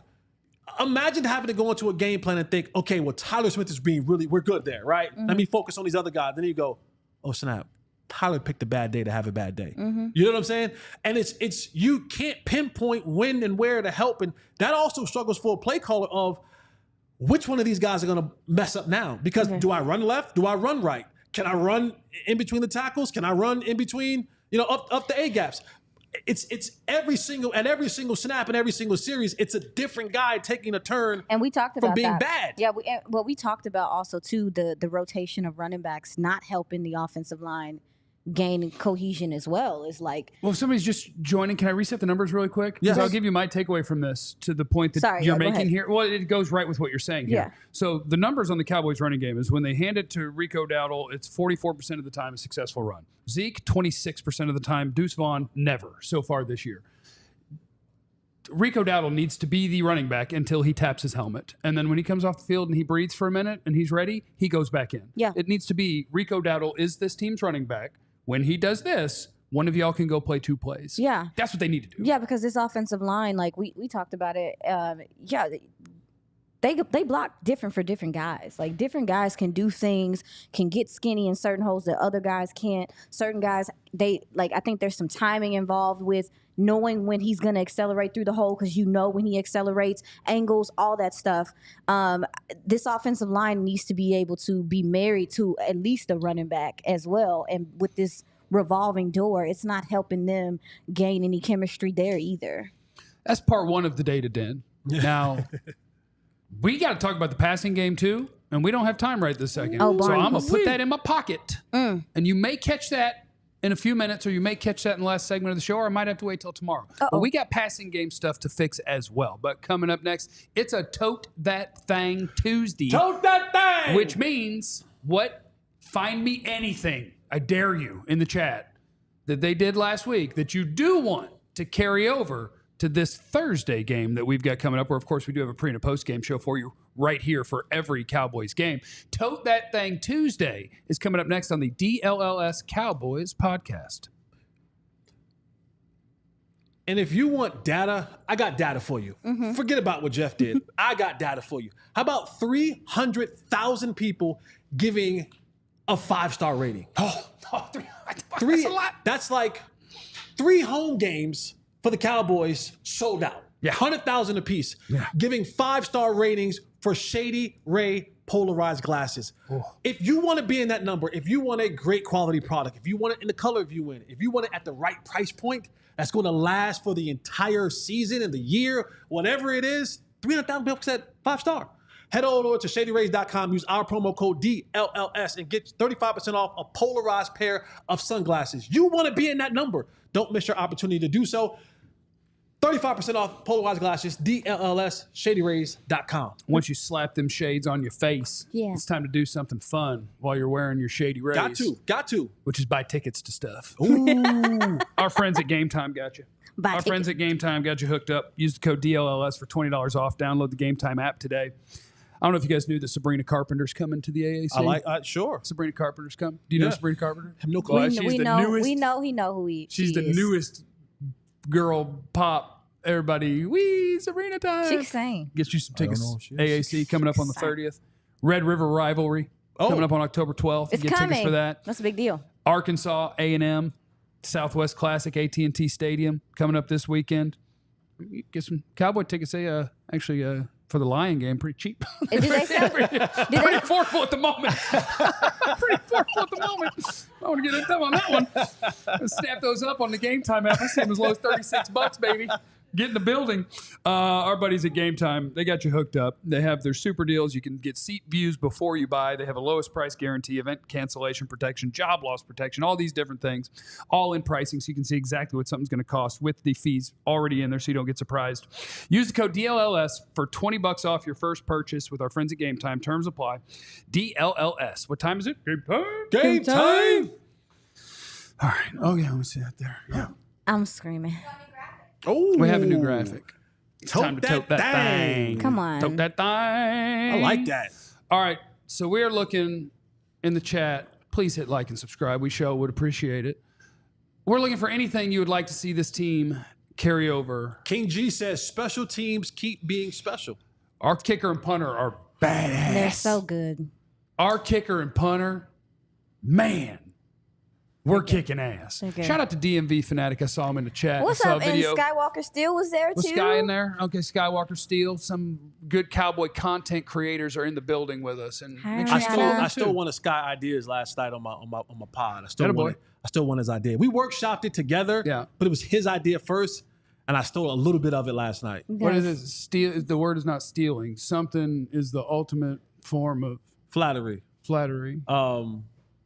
[SPEAKER 3] imagine having to go into a game plan and think, okay, well, Tyler Smith is being really... We're good there, right? Let me focus on these other guys. Then you go, oh, snap. Tyler picked a bad day to have a bad day. You know what I'm saying? And it's you can't pinpoint when and where to help. And that also struggles for a play caller of which one of these guys are going to mess up now? Because do I run left? Do I run right? Can I run in between the tackles? Can I run in between, up the A gaps? It's every single snap and every single series, it's a different guy taking a turn.
[SPEAKER 1] And we talked about
[SPEAKER 3] from being
[SPEAKER 1] that.
[SPEAKER 3] bad.
[SPEAKER 1] Yeah, we talked about also too the rotation of running backs not helping the offensive line gain cohesion as well. It's like,
[SPEAKER 2] Well, if somebody's just joining, can I reset the numbers really quick?
[SPEAKER 3] Yes.
[SPEAKER 2] I'll give you my takeaway from this to the point that
[SPEAKER 1] Sorry,
[SPEAKER 2] you're
[SPEAKER 1] go
[SPEAKER 2] making
[SPEAKER 1] ahead.
[SPEAKER 2] here. Well, it goes right with what you're saying here.
[SPEAKER 1] Yeah.
[SPEAKER 2] So the numbers on the Cowboys running game is when they hand it to Rico Dowdle, it's 44% of the time a successful run. Zeke, 26% of the time. Deuce Vaughn, never so far this year. Rico Dowdle needs to be the running back until he taps his helmet. And then when he comes off the field and he breathes for a minute and he's ready, he goes back in.
[SPEAKER 1] Yeah.
[SPEAKER 2] It needs to be Rico Dowdle is this team's running back. When he does this, one of y'all can go play 2 plays.
[SPEAKER 1] Yeah.
[SPEAKER 2] That's what they need to do.
[SPEAKER 1] yeah, because this offensive line, like we talked about it. They block different for different guys. Like different guys can do things, can get skinny in certain holes that other guys can't. Certain guys, I think there's some timing involved with knowing when he's going to accelerate through the hole, because you know when he accelerates, angles, all that stuff. This offensive line needs to be able to be married to at least a running back as well. And with this revolving door, it's not helping them gain any chemistry there either.
[SPEAKER 2] That's part one of the data den. Now, we got to talk about the passing game too, and we don't have time right this second.
[SPEAKER 1] Oh,
[SPEAKER 2] so
[SPEAKER 1] Barney.
[SPEAKER 2] I'm going to put that in my pocket. And you may catch that in a few minutes, or you may catch that in the last segment of the show, or I might have to wait till tomorrow. But we got passing game stuff to fix as well. But coming up next, it's a Tote That Thing Tuesday.
[SPEAKER 3] Tote that thing!
[SPEAKER 2] Which means, what? Find me anything, I dare you, in the chat that they did last week that you do want to carry over to this Thursday game that we've got coming up, where, of course, we do have a pre- and a post-game show for you right here for every Cowboys game. Tote That Thing Tuesday is coming up next on the DLLS Cowboys podcast.
[SPEAKER 3] And if you want data, I got data for you. Forget about what Jeff did. I got data for you. How about 300,000 people giving a 5-star rating?
[SPEAKER 2] That's a lot.
[SPEAKER 3] That's like 3 home games for the Cowboys sold out.
[SPEAKER 2] Yeah.
[SPEAKER 3] 100,000 apiece.
[SPEAKER 2] Yeah.
[SPEAKER 3] Giving 5-star ratings for Shady Ray polarized glasses. If you want to be in that number, if you want a great quality product, if you want it in the color of you in, if you want it at the right price point that's going to last for the entire season and the year, whatever it is, 300,000 people said 5-star. Head over to shadyrays.com, use our promo code DLLS and get 35% off a polarized pair of sunglasses. You want to be in that number. Don't miss your opportunity to do so. 35% off polarized glasses, DLLS, shadyrays.com.
[SPEAKER 2] Once you slap them shades on your face, it's time to do something fun while you're wearing your Shady Rays.
[SPEAKER 3] Got to.
[SPEAKER 2] Which is buy tickets to stuff.
[SPEAKER 3] Ooh.
[SPEAKER 2] Our friends at Game Time got you. Our friends at Game Time got you hooked up. Use the code DLLS for $20 off. Download the Game Time app today. I don't know if you guys knew that Sabrina Carpenter's coming to the AAC.
[SPEAKER 3] Sure.
[SPEAKER 2] Sabrina Carpenter's coming. Do you know Sabrina Carpenter?
[SPEAKER 3] I have no clue.
[SPEAKER 2] Well,
[SPEAKER 1] We know who he
[SPEAKER 2] She's the
[SPEAKER 1] is.
[SPEAKER 2] newest girl pop. Everybody, wee, Sabrina time.
[SPEAKER 1] She can sing.
[SPEAKER 2] Get you some tickets.
[SPEAKER 3] know who she is.
[SPEAKER 2] AAC coming up on the 30th. Red River Rivalry coming up on October 12th.
[SPEAKER 1] It's
[SPEAKER 2] Get
[SPEAKER 1] coming.
[SPEAKER 2] tickets for that.
[SPEAKER 1] That's a big deal.
[SPEAKER 2] Arkansas A&M Southwest Classic AT&T Stadium coming up this weekend. Get some Cowboy tickets. They actually for the Lion game pretty cheap.
[SPEAKER 1] Did they sell?
[SPEAKER 2] Pretty affordable at the moment. Pretty affordable at the moment. I want to get into on that one. Snap those up on the Game Time app. I see them as low as $36, baby. Get in the building. Our buddies at Game Time, they got you hooked up. They have their super deals. You can get seat views before you buy. They have a lowest price guarantee, event cancellation protection, job loss protection, all these different things, all in pricing, so you can see exactly what something's going to cost with the fees already in there so you don't get surprised. Use the code DLLS for $20 off your first purchase with our friends at Game Time. Terms apply. DLLS. What time is it? Game time.
[SPEAKER 3] Game time.
[SPEAKER 2] All right. Oh, yeah. Let me see that there. Yeah.
[SPEAKER 1] I'm screaming.
[SPEAKER 3] Oh,
[SPEAKER 2] We have a new graphic. It's
[SPEAKER 3] Tote
[SPEAKER 2] time to tote that thing.
[SPEAKER 1] Come on.
[SPEAKER 2] Tote that thing.
[SPEAKER 3] I like that.
[SPEAKER 2] All right. So we're looking in the chat. Please hit like and subscribe. We would appreciate it. We're looking for anything you would like to see this team carry over.
[SPEAKER 3] King G says special teams keep being special.
[SPEAKER 2] Our kicker and punter are badass.
[SPEAKER 1] They're so good.
[SPEAKER 2] Our kicker and punter, man, we're kicking ass.
[SPEAKER 1] Okay.
[SPEAKER 2] Shout out to DMV Fanatic. I saw him in the chat.
[SPEAKER 1] What's
[SPEAKER 2] I saw
[SPEAKER 1] up?
[SPEAKER 2] a
[SPEAKER 1] And
[SPEAKER 2] video.
[SPEAKER 1] Skywalker Steel was there
[SPEAKER 2] Was
[SPEAKER 1] too.
[SPEAKER 2] Sky in there? Okay, Skywalker Steel. Some good Cowboy content creators are in the building with us, and make sure
[SPEAKER 3] I
[SPEAKER 2] you
[SPEAKER 3] stole,
[SPEAKER 2] follow
[SPEAKER 3] I
[SPEAKER 2] them
[SPEAKER 3] stole
[SPEAKER 2] too.
[SPEAKER 3] one of Sky ideas last night on my pod. I stole
[SPEAKER 2] Attaboy.
[SPEAKER 3] one. I stole one of his idea. We workshopped it together.
[SPEAKER 2] Yeah.
[SPEAKER 3] But it was his idea first, and I stole a little bit of it last night.
[SPEAKER 2] What is it? Steal. The word is not stealing. Something is the ultimate form of
[SPEAKER 3] Flattery.
[SPEAKER 2] flattery.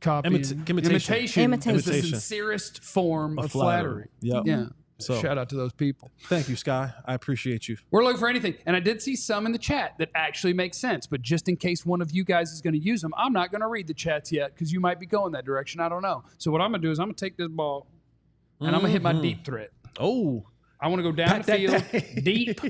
[SPEAKER 2] Copy.
[SPEAKER 3] Imitation.
[SPEAKER 2] Is the sincerest form of flattery.
[SPEAKER 3] Yep.
[SPEAKER 2] Yeah.
[SPEAKER 3] So
[SPEAKER 2] shout out to those people.
[SPEAKER 3] Thank you, Sky. I appreciate you.
[SPEAKER 2] We're looking for anything. And I did see some in the chat that actually make sense. But just in case one of you guys is going to use them, I'm not going to read the chats yet because you might be going that direction. I don't know. So what I'm going to do is I'm going to take this ball and I'm going to hit my deep threat.
[SPEAKER 3] Oh.
[SPEAKER 2] I want to go down the field deep.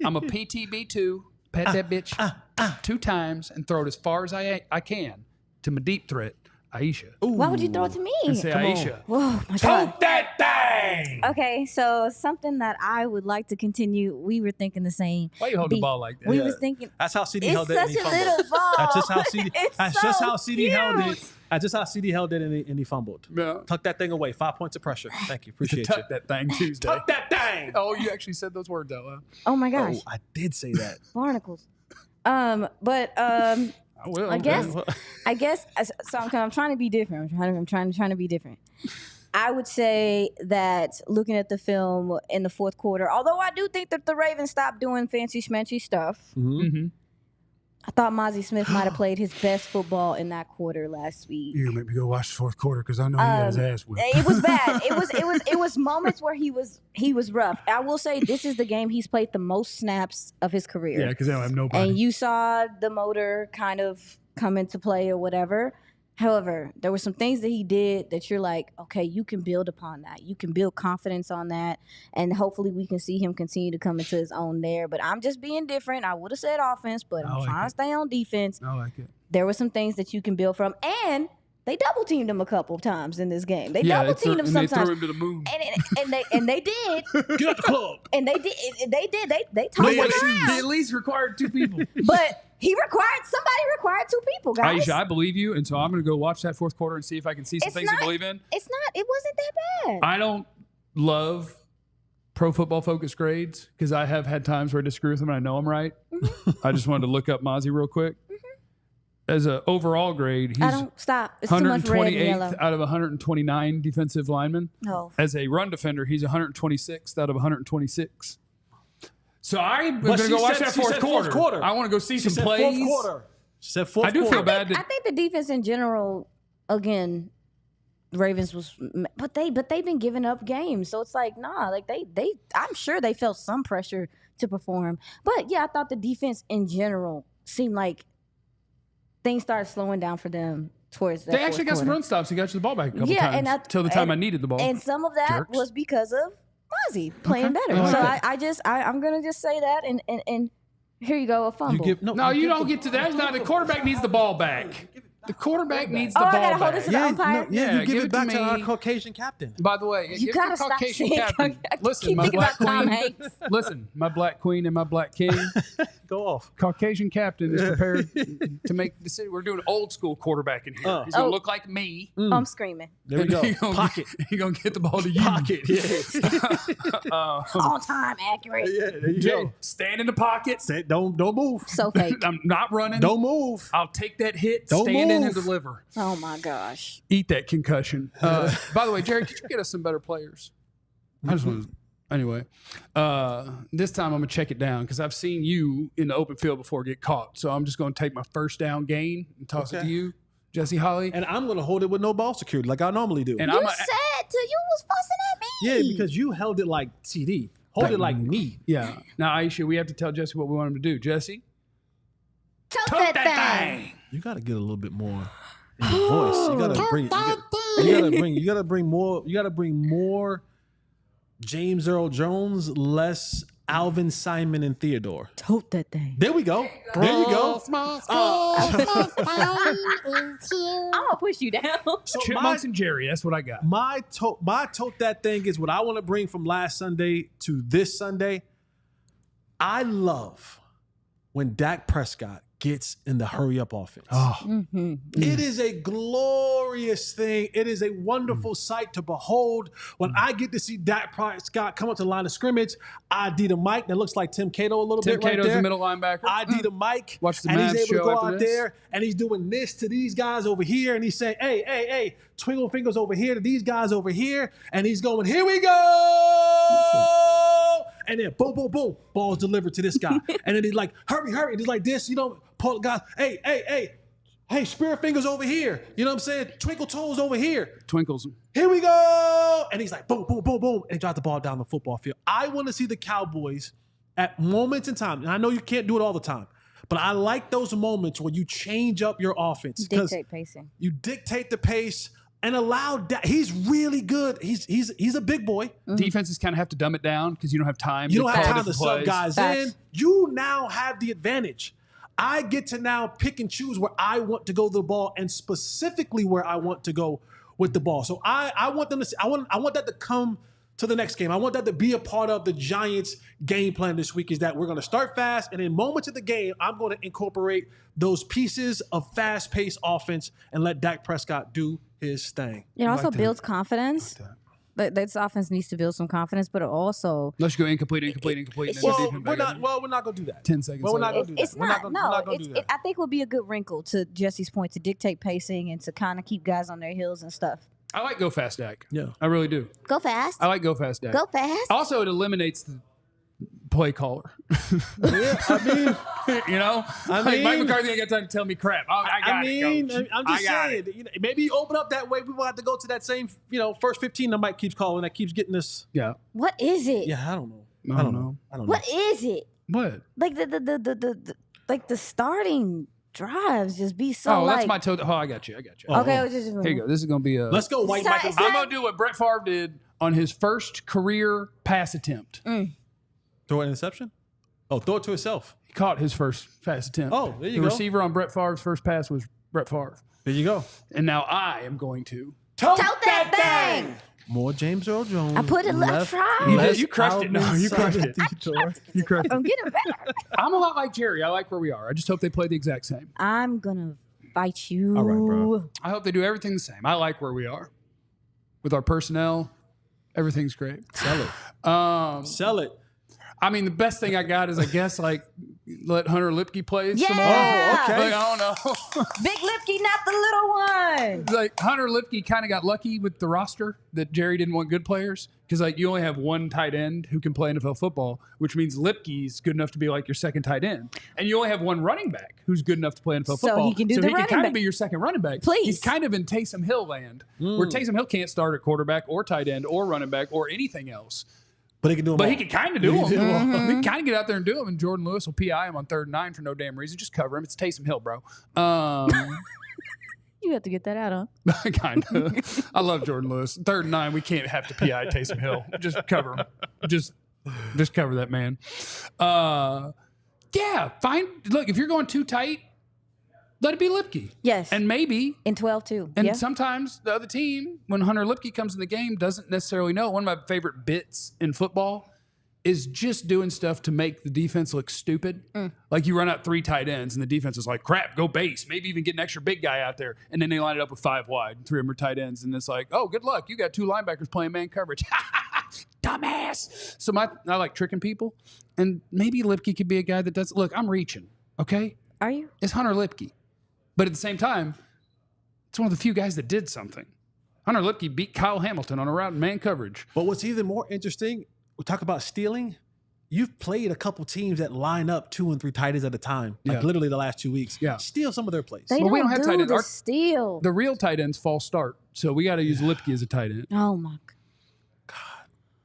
[SPEAKER 2] I'm a PTB2. Pet that bitch 2 times and throw it as far as I can to my deep threat, Aisha.
[SPEAKER 1] Why would you throw it to me?
[SPEAKER 2] And say, Aisha,
[SPEAKER 1] oh my God.
[SPEAKER 3] Tote that thing.
[SPEAKER 1] Okay, so something that I would like to continue. We were thinking the same.
[SPEAKER 2] why you hold the ball like that?
[SPEAKER 1] We was thinking.
[SPEAKER 3] That's how CD
[SPEAKER 1] It's
[SPEAKER 3] held it. And
[SPEAKER 1] such
[SPEAKER 3] he
[SPEAKER 1] a
[SPEAKER 3] fumbled.
[SPEAKER 1] little ball.
[SPEAKER 3] That's just how CD.
[SPEAKER 1] It's
[SPEAKER 3] That's
[SPEAKER 1] so
[SPEAKER 3] just how CD held
[SPEAKER 1] cute.
[SPEAKER 3] it. That's just how CD held it, and he fumbled.
[SPEAKER 2] Yeah.
[SPEAKER 3] Tuck that thing away. 5 points of pressure. Thank you. Appreciate you.
[SPEAKER 2] Tuck that thing Tuesday.
[SPEAKER 3] Tuck that thing.
[SPEAKER 2] Oh, you actually said those words out loud.
[SPEAKER 1] Oh my gosh,
[SPEAKER 3] Oh, I did say that.
[SPEAKER 1] barnacles. But
[SPEAKER 2] I will.
[SPEAKER 1] I guess. So I'm trying to be different. I'm trying to be different. I would say that looking at the film in the fourth quarter, although I do think that the Ravens stopped doing fancy schmancy stuff,
[SPEAKER 2] Mm-hmm.
[SPEAKER 1] I thought Mozzie Smith might have played his best football in that quarter last week.
[SPEAKER 2] You make me go watch the fourth quarter because I know he had his ass whipped.
[SPEAKER 1] It was bad. It was moments where he was rough. I will say this is the game he's played the most snaps of his career.
[SPEAKER 2] Yeah, because they don't have nobody.
[SPEAKER 1] And you saw the motor kind of come into play or whatever. However, there were some things that he did that you're like, okay, you can build upon that. You can build confidence on that. And hopefully we can see him continue to come into his own there. But I'm just being different. I would have said offense, but I'm trying to stay on defense.
[SPEAKER 2] I like it.
[SPEAKER 1] There were some things that you can build from. And they double teamed him a couple of times in this game. They double teamed him sometimes.
[SPEAKER 2] They threw him to the moon.
[SPEAKER 1] And they did.
[SPEAKER 3] Get out the club.
[SPEAKER 1] And they did. They tossed him around.
[SPEAKER 2] They at least required 2 people.
[SPEAKER 1] But somebody required 2 people, guys.
[SPEAKER 2] Aisha, I believe you, and so I'm going to go watch that fourth quarter and see if I can see some things to believe in.
[SPEAKER 1] It wasn't that bad.
[SPEAKER 2] I don't love Pro Football Focus grades because I have had times where I disagree with them and I know I'm right. I just wanted to look up Mozzie real quick. As an overall grade, he's
[SPEAKER 1] I don't stop. It's too much red and yellow.
[SPEAKER 2] 128th out of 129 defensive linemen.
[SPEAKER 1] No.
[SPEAKER 2] As a run defender, he's 126th out of 126. So I'm going to go watch that fourth quarter. I want to go see some plays.
[SPEAKER 3] Fourth quarter. She said fourth
[SPEAKER 2] I do
[SPEAKER 3] quarter.
[SPEAKER 2] feel bad.
[SPEAKER 1] I think the defense in general, again, the Ravens was, but they've been giving up games, so it's like they I'm sure they felt some pressure to perform, but yeah, I thought the defense in general seemed like things started slowing down for them towards that.
[SPEAKER 2] They actually got some run stops. He got you the ball back a couple times until the time I needed the ball.
[SPEAKER 1] And some of that was because of Mozzie playing better. I'm gonna just say that and here you go, a fumble.
[SPEAKER 2] You don't get to that. No, the quarterback needs the ball back. The quarterback needs the ball back.
[SPEAKER 1] I gotta hold it to the umpire.
[SPEAKER 3] You give it back to our
[SPEAKER 2] me.
[SPEAKER 3] Caucasian captain.
[SPEAKER 2] By the way,
[SPEAKER 1] You gotta stop
[SPEAKER 2] Caucasian
[SPEAKER 1] saying
[SPEAKER 2] captain. Listen,
[SPEAKER 1] keep
[SPEAKER 2] my
[SPEAKER 1] thinking
[SPEAKER 2] black
[SPEAKER 1] about Tom
[SPEAKER 2] queen.
[SPEAKER 1] Hanks.
[SPEAKER 2] Listen, my black queen and my black king.
[SPEAKER 3] Go off.
[SPEAKER 2] Caucasian captain is prepared to make the decision. We're doing old school quarterback in here. He's gonna look like me.
[SPEAKER 1] I'm screaming.
[SPEAKER 3] There we go.
[SPEAKER 2] Pocket. He's gonna get the ball to you.
[SPEAKER 3] Pocket. Yeah.
[SPEAKER 1] On time, accurate.
[SPEAKER 3] Yeah, there you go.
[SPEAKER 2] Stand in the pocket.
[SPEAKER 3] Don't move.
[SPEAKER 1] So fake.
[SPEAKER 2] I'm not running.
[SPEAKER 3] Don't move.
[SPEAKER 2] I'll take that hit.
[SPEAKER 3] Don't
[SPEAKER 2] stand in and
[SPEAKER 3] move.
[SPEAKER 2] deliver.
[SPEAKER 1] Oh my gosh.
[SPEAKER 2] Eat that concussion. By the way, Jerry, could you get us some better players? I just want to. Anyway, this time I'm going to check it down because I've seen you in the open field before get caught. So I'm just going to take my first down gain and toss it to you, Jesse Holly.
[SPEAKER 3] And I'm going to hold it with no ball security like I normally do.
[SPEAKER 2] And
[SPEAKER 1] You was fussing at me.
[SPEAKER 3] Yeah, because you held it like CD. Hold it like me.
[SPEAKER 2] Yeah. Now, Aisha, we have to tell Jesse what we want him to do. Jesse?
[SPEAKER 1] Tote that thing.
[SPEAKER 3] You got to get a little bit more in your voice. You got to bring. You got to bring more. You got to bring more. James Earl Jones, less Alvin, Simon, and Theodore.
[SPEAKER 1] Tote that thing.
[SPEAKER 3] There we go. There you go.
[SPEAKER 1] I'm gonna push you down.
[SPEAKER 3] So
[SPEAKER 2] Chipmunks and Jerry. That's what I got.
[SPEAKER 3] my tote that thing is what I want to bring from last Sunday to this Sunday. I love when Dak Prescott gets in the hurry up offense. It is a glorious thing. It is a wonderful sight to behold. When I get to see Dak Prescott come up to the line of scrimmage, ID to Mike that looks like Tim Cato a little bit right
[SPEAKER 2] Cato's
[SPEAKER 3] there.
[SPEAKER 2] the middle linebacker.
[SPEAKER 3] ID to Mike.
[SPEAKER 2] Watch the
[SPEAKER 3] and
[SPEAKER 2] Mavs
[SPEAKER 3] he's able to
[SPEAKER 2] show
[SPEAKER 3] go
[SPEAKER 2] after
[SPEAKER 3] out
[SPEAKER 2] this.
[SPEAKER 3] there and he's doing this to these guys over here and he's saying, hey, twinkle fingers over here to these guys over here. And he's going, here we go. And then boom, boom, boom, ball's delivered to this guy. And then he's like, hurry. And he's like this, pull guys, hey, Hey, spirit fingers over here. You know what I'm saying? Twinkle toes over here.
[SPEAKER 2] Twinkles.
[SPEAKER 3] Here we go. And he's like, boom, boom, boom, boom. And he dropped the ball down the football field. I want to see the Cowboys at moments in time. And I know you can't do it all the time. But I like those moments where you change up your offense.
[SPEAKER 1] Dictate pacing.
[SPEAKER 3] You dictate the pace and allow that. He's really good. He's a big boy.
[SPEAKER 2] Defenses kind of have to dumb it down because you don't have time.
[SPEAKER 3] You don't have time to
[SPEAKER 2] different
[SPEAKER 3] sub
[SPEAKER 2] plays.
[SPEAKER 3] guys in. You now have the advantage. I get to now pick and choose where I want to go the ball and specifically where I want to go with the ball. So I want them to. I want that to come to the next game. I want that to be a part of the Giants' game plan this week. Is that we're going to start fast, and in moments of the game, I'm going to incorporate those pieces of fast-paced offense and let Dak Prescott do his thing.
[SPEAKER 1] It also builds confidence. This offense needs to build some confidence, but it also
[SPEAKER 2] Let's go incomplete. And then
[SPEAKER 3] We're not going to do that.
[SPEAKER 2] 10 seconds.
[SPEAKER 3] Well, we're not
[SPEAKER 2] later.
[SPEAKER 3] going to do that.
[SPEAKER 1] it's not.
[SPEAKER 3] No,
[SPEAKER 1] I think it would be a good wrinkle to Jesse's point to dictate pacing and to kind of keep guys on their heels and stuff.
[SPEAKER 2] I like go fast Dak.
[SPEAKER 3] Yeah.
[SPEAKER 2] I really do.
[SPEAKER 1] Go fast.
[SPEAKER 2] I like go fast Dak.
[SPEAKER 1] Go fast.
[SPEAKER 2] Also, it eliminates the play caller.
[SPEAKER 3] Yeah, I mean,
[SPEAKER 2] You know, like Mike McCarthy ain't got time to tell me crap. I got it, Coach.
[SPEAKER 3] I'm just
[SPEAKER 2] I got
[SPEAKER 3] saying.
[SPEAKER 2] it.
[SPEAKER 3] Maybe you open up that way. We will have to go to that same, first 15 that Mike keeps calling. That keeps getting us.
[SPEAKER 2] Yeah.
[SPEAKER 1] What is it?
[SPEAKER 3] Yeah, I don't know.
[SPEAKER 2] I don't know.
[SPEAKER 1] What is it?
[SPEAKER 2] What?
[SPEAKER 1] Like the starting drives just be so.
[SPEAKER 2] Oh,
[SPEAKER 1] like,
[SPEAKER 2] that's my total. Oh, I got you.
[SPEAKER 1] Okay, it was just
[SPEAKER 2] Here you go. This is gonna be a.
[SPEAKER 3] Let's go, White
[SPEAKER 1] Sorry,
[SPEAKER 3] Michael.
[SPEAKER 1] sorry.
[SPEAKER 2] I'm gonna do what Brett Favre did on his first career pass attempt.
[SPEAKER 3] Throw an interception? Oh, throw it to himself.
[SPEAKER 2] He caught his first pass attempt.
[SPEAKER 3] Oh, there you
[SPEAKER 2] the
[SPEAKER 3] go.
[SPEAKER 2] receiver on Brett Favre's first pass was Brett Favre.
[SPEAKER 3] There you go.
[SPEAKER 2] And now I am going to.
[SPEAKER 3] Tote
[SPEAKER 1] that thing.
[SPEAKER 3] More James Earl Jones.
[SPEAKER 1] I put it. I tried.
[SPEAKER 2] You did. You crushed it. No, you crushed it. You crushed
[SPEAKER 1] I'm
[SPEAKER 2] it.
[SPEAKER 1] getting better.
[SPEAKER 2] I'm a lot like Jerry. I like where we are. I just hope they play the exact same.
[SPEAKER 1] I'm gonna fight you.
[SPEAKER 3] All right, bro.
[SPEAKER 2] I hope they do everything the same. I like where we are. With our personnel, everything's great.
[SPEAKER 3] Sell it. Sell it.
[SPEAKER 2] I mean, the best thing I got is, I guess, like, let Hunter Lipke play some more.
[SPEAKER 1] Yeah.
[SPEAKER 3] Oh, okay.
[SPEAKER 2] Like, I don't know.
[SPEAKER 1] Big Lipke, not the little one.
[SPEAKER 2] Like, Hunter Lipke kind of got lucky with the roster that Jerry didn't want good players because, like, you only have one tight end who can play NFL football, which means Lipke's good enough to be like your second tight end, and you only have one running back who's good enough to play NFL
[SPEAKER 1] So
[SPEAKER 2] football.
[SPEAKER 1] he can do the
[SPEAKER 2] he can
[SPEAKER 1] running
[SPEAKER 2] kind
[SPEAKER 1] back.
[SPEAKER 2] of be your second running back.
[SPEAKER 1] Please.
[SPEAKER 2] He's kind of in Taysom Hill land, where Taysom Hill can't start at quarterback or tight end or running back or anything else.
[SPEAKER 3] But he can do them
[SPEAKER 2] But
[SPEAKER 3] all.
[SPEAKER 2] he can kind of do them.
[SPEAKER 3] He can do 'em all.
[SPEAKER 2] He can kind of get out there and do them. And Jordan Lewis will PI him on 3rd and 9 for no damn reason. Just cover him. It's Taysom Hill, bro.
[SPEAKER 1] You have to get that out, huh?
[SPEAKER 2] Kind of. I love Jordan Lewis. 3rd and 9, we can't have to PI Taysom Hill. Just cover him. Just cover that man. Yeah, fine. Look, if you're going too tight, let it be Lipke.
[SPEAKER 1] Yes.
[SPEAKER 2] And maybe.
[SPEAKER 1] In 12 too.
[SPEAKER 2] And
[SPEAKER 1] yeah.
[SPEAKER 2] sometimes the other team, when Hunter Lipke comes in the game, doesn't necessarily know. One of my favorite bits in football is just doing stuff to make the defense look stupid. Like you run out 3 tight ends and the defense is like, crap, go base. Maybe even get an extra big guy out there. And then they line it up with 5 wide, 3 of them are tight ends. And it's like, oh, good luck. You got 2 linebackers playing man coverage. Dumbass. So I like tricking people. And maybe Lipke could be a guy that does. Look, I'm reaching, okay?
[SPEAKER 1] Are you?
[SPEAKER 2] It's Hunter Lipke. But at the same time, it's one of the few guys that did something. Hunter Lipke beat Kyle Hamilton on a route in man coverage.
[SPEAKER 3] But what's even more interesting, we talk about stealing. You've played a couple teams that line up 2 and 3 tight ends at a time, like
[SPEAKER 2] Yeah.
[SPEAKER 3] literally the last 2 weeks.
[SPEAKER 2] Yeah.
[SPEAKER 3] Steal some of their plays.
[SPEAKER 1] They
[SPEAKER 2] Well, we
[SPEAKER 1] don't
[SPEAKER 2] don't have
[SPEAKER 1] do
[SPEAKER 2] tight ends.
[SPEAKER 1] the
[SPEAKER 2] Our-
[SPEAKER 1] steal.
[SPEAKER 2] The real tight ends false start. So we got to use Lipke as a tight end.
[SPEAKER 1] Oh my God.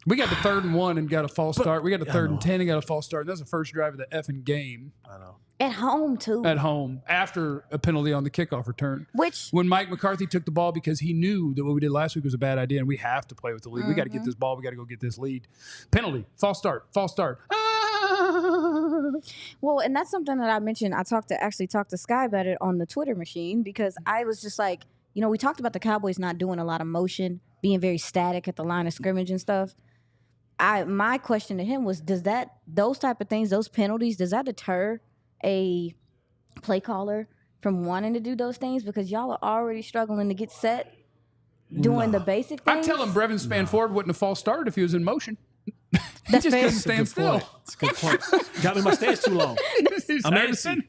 [SPEAKER 2] We got the 3rd and 1 and got a false start. We got the
[SPEAKER 3] I
[SPEAKER 2] 3rd and
[SPEAKER 3] know.
[SPEAKER 2] 10 and got a false start. And that's the first drive of the effing game
[SPEAKER 3] I know.
[SPEAKER 1] At home too.
[SPEAKER 2] at home after a penalty on the kickoff return.
[SPEAKER 1] Which
[SPEAKER 2] When Mike McCarthy took the ball because he knew that what we did last week was a bad idea and we have to play with the lead. We got to get this ball. We got to go get this lead. Penalty. False start. False start.
[SPEAKER 1] well, and that's something that I mentioned. I actually talked to Sky about it on the Twitter machine because I was just like, we talked about the Cowboys not doing a lot of motion, being very static at the line of scrimmage and stuff. My question to him was, those type of things, those penalties, does that deter a play caller from wanting to do those things because y'all are already struggling to get set doing the basic things?
[SPEAKER 2] I tell him Brevin Spanford wouldn't have false started if he was in motion. He
[SPEAKER 1] That's
[SPEAKER 2] just
[SPEAKER 1] fair.
[SPEAKER 2] couldn't stand still.
[SPEAKER 3] That's a good point. Got me in my stance too long. I'm
[SPEAKER 2] Anderson.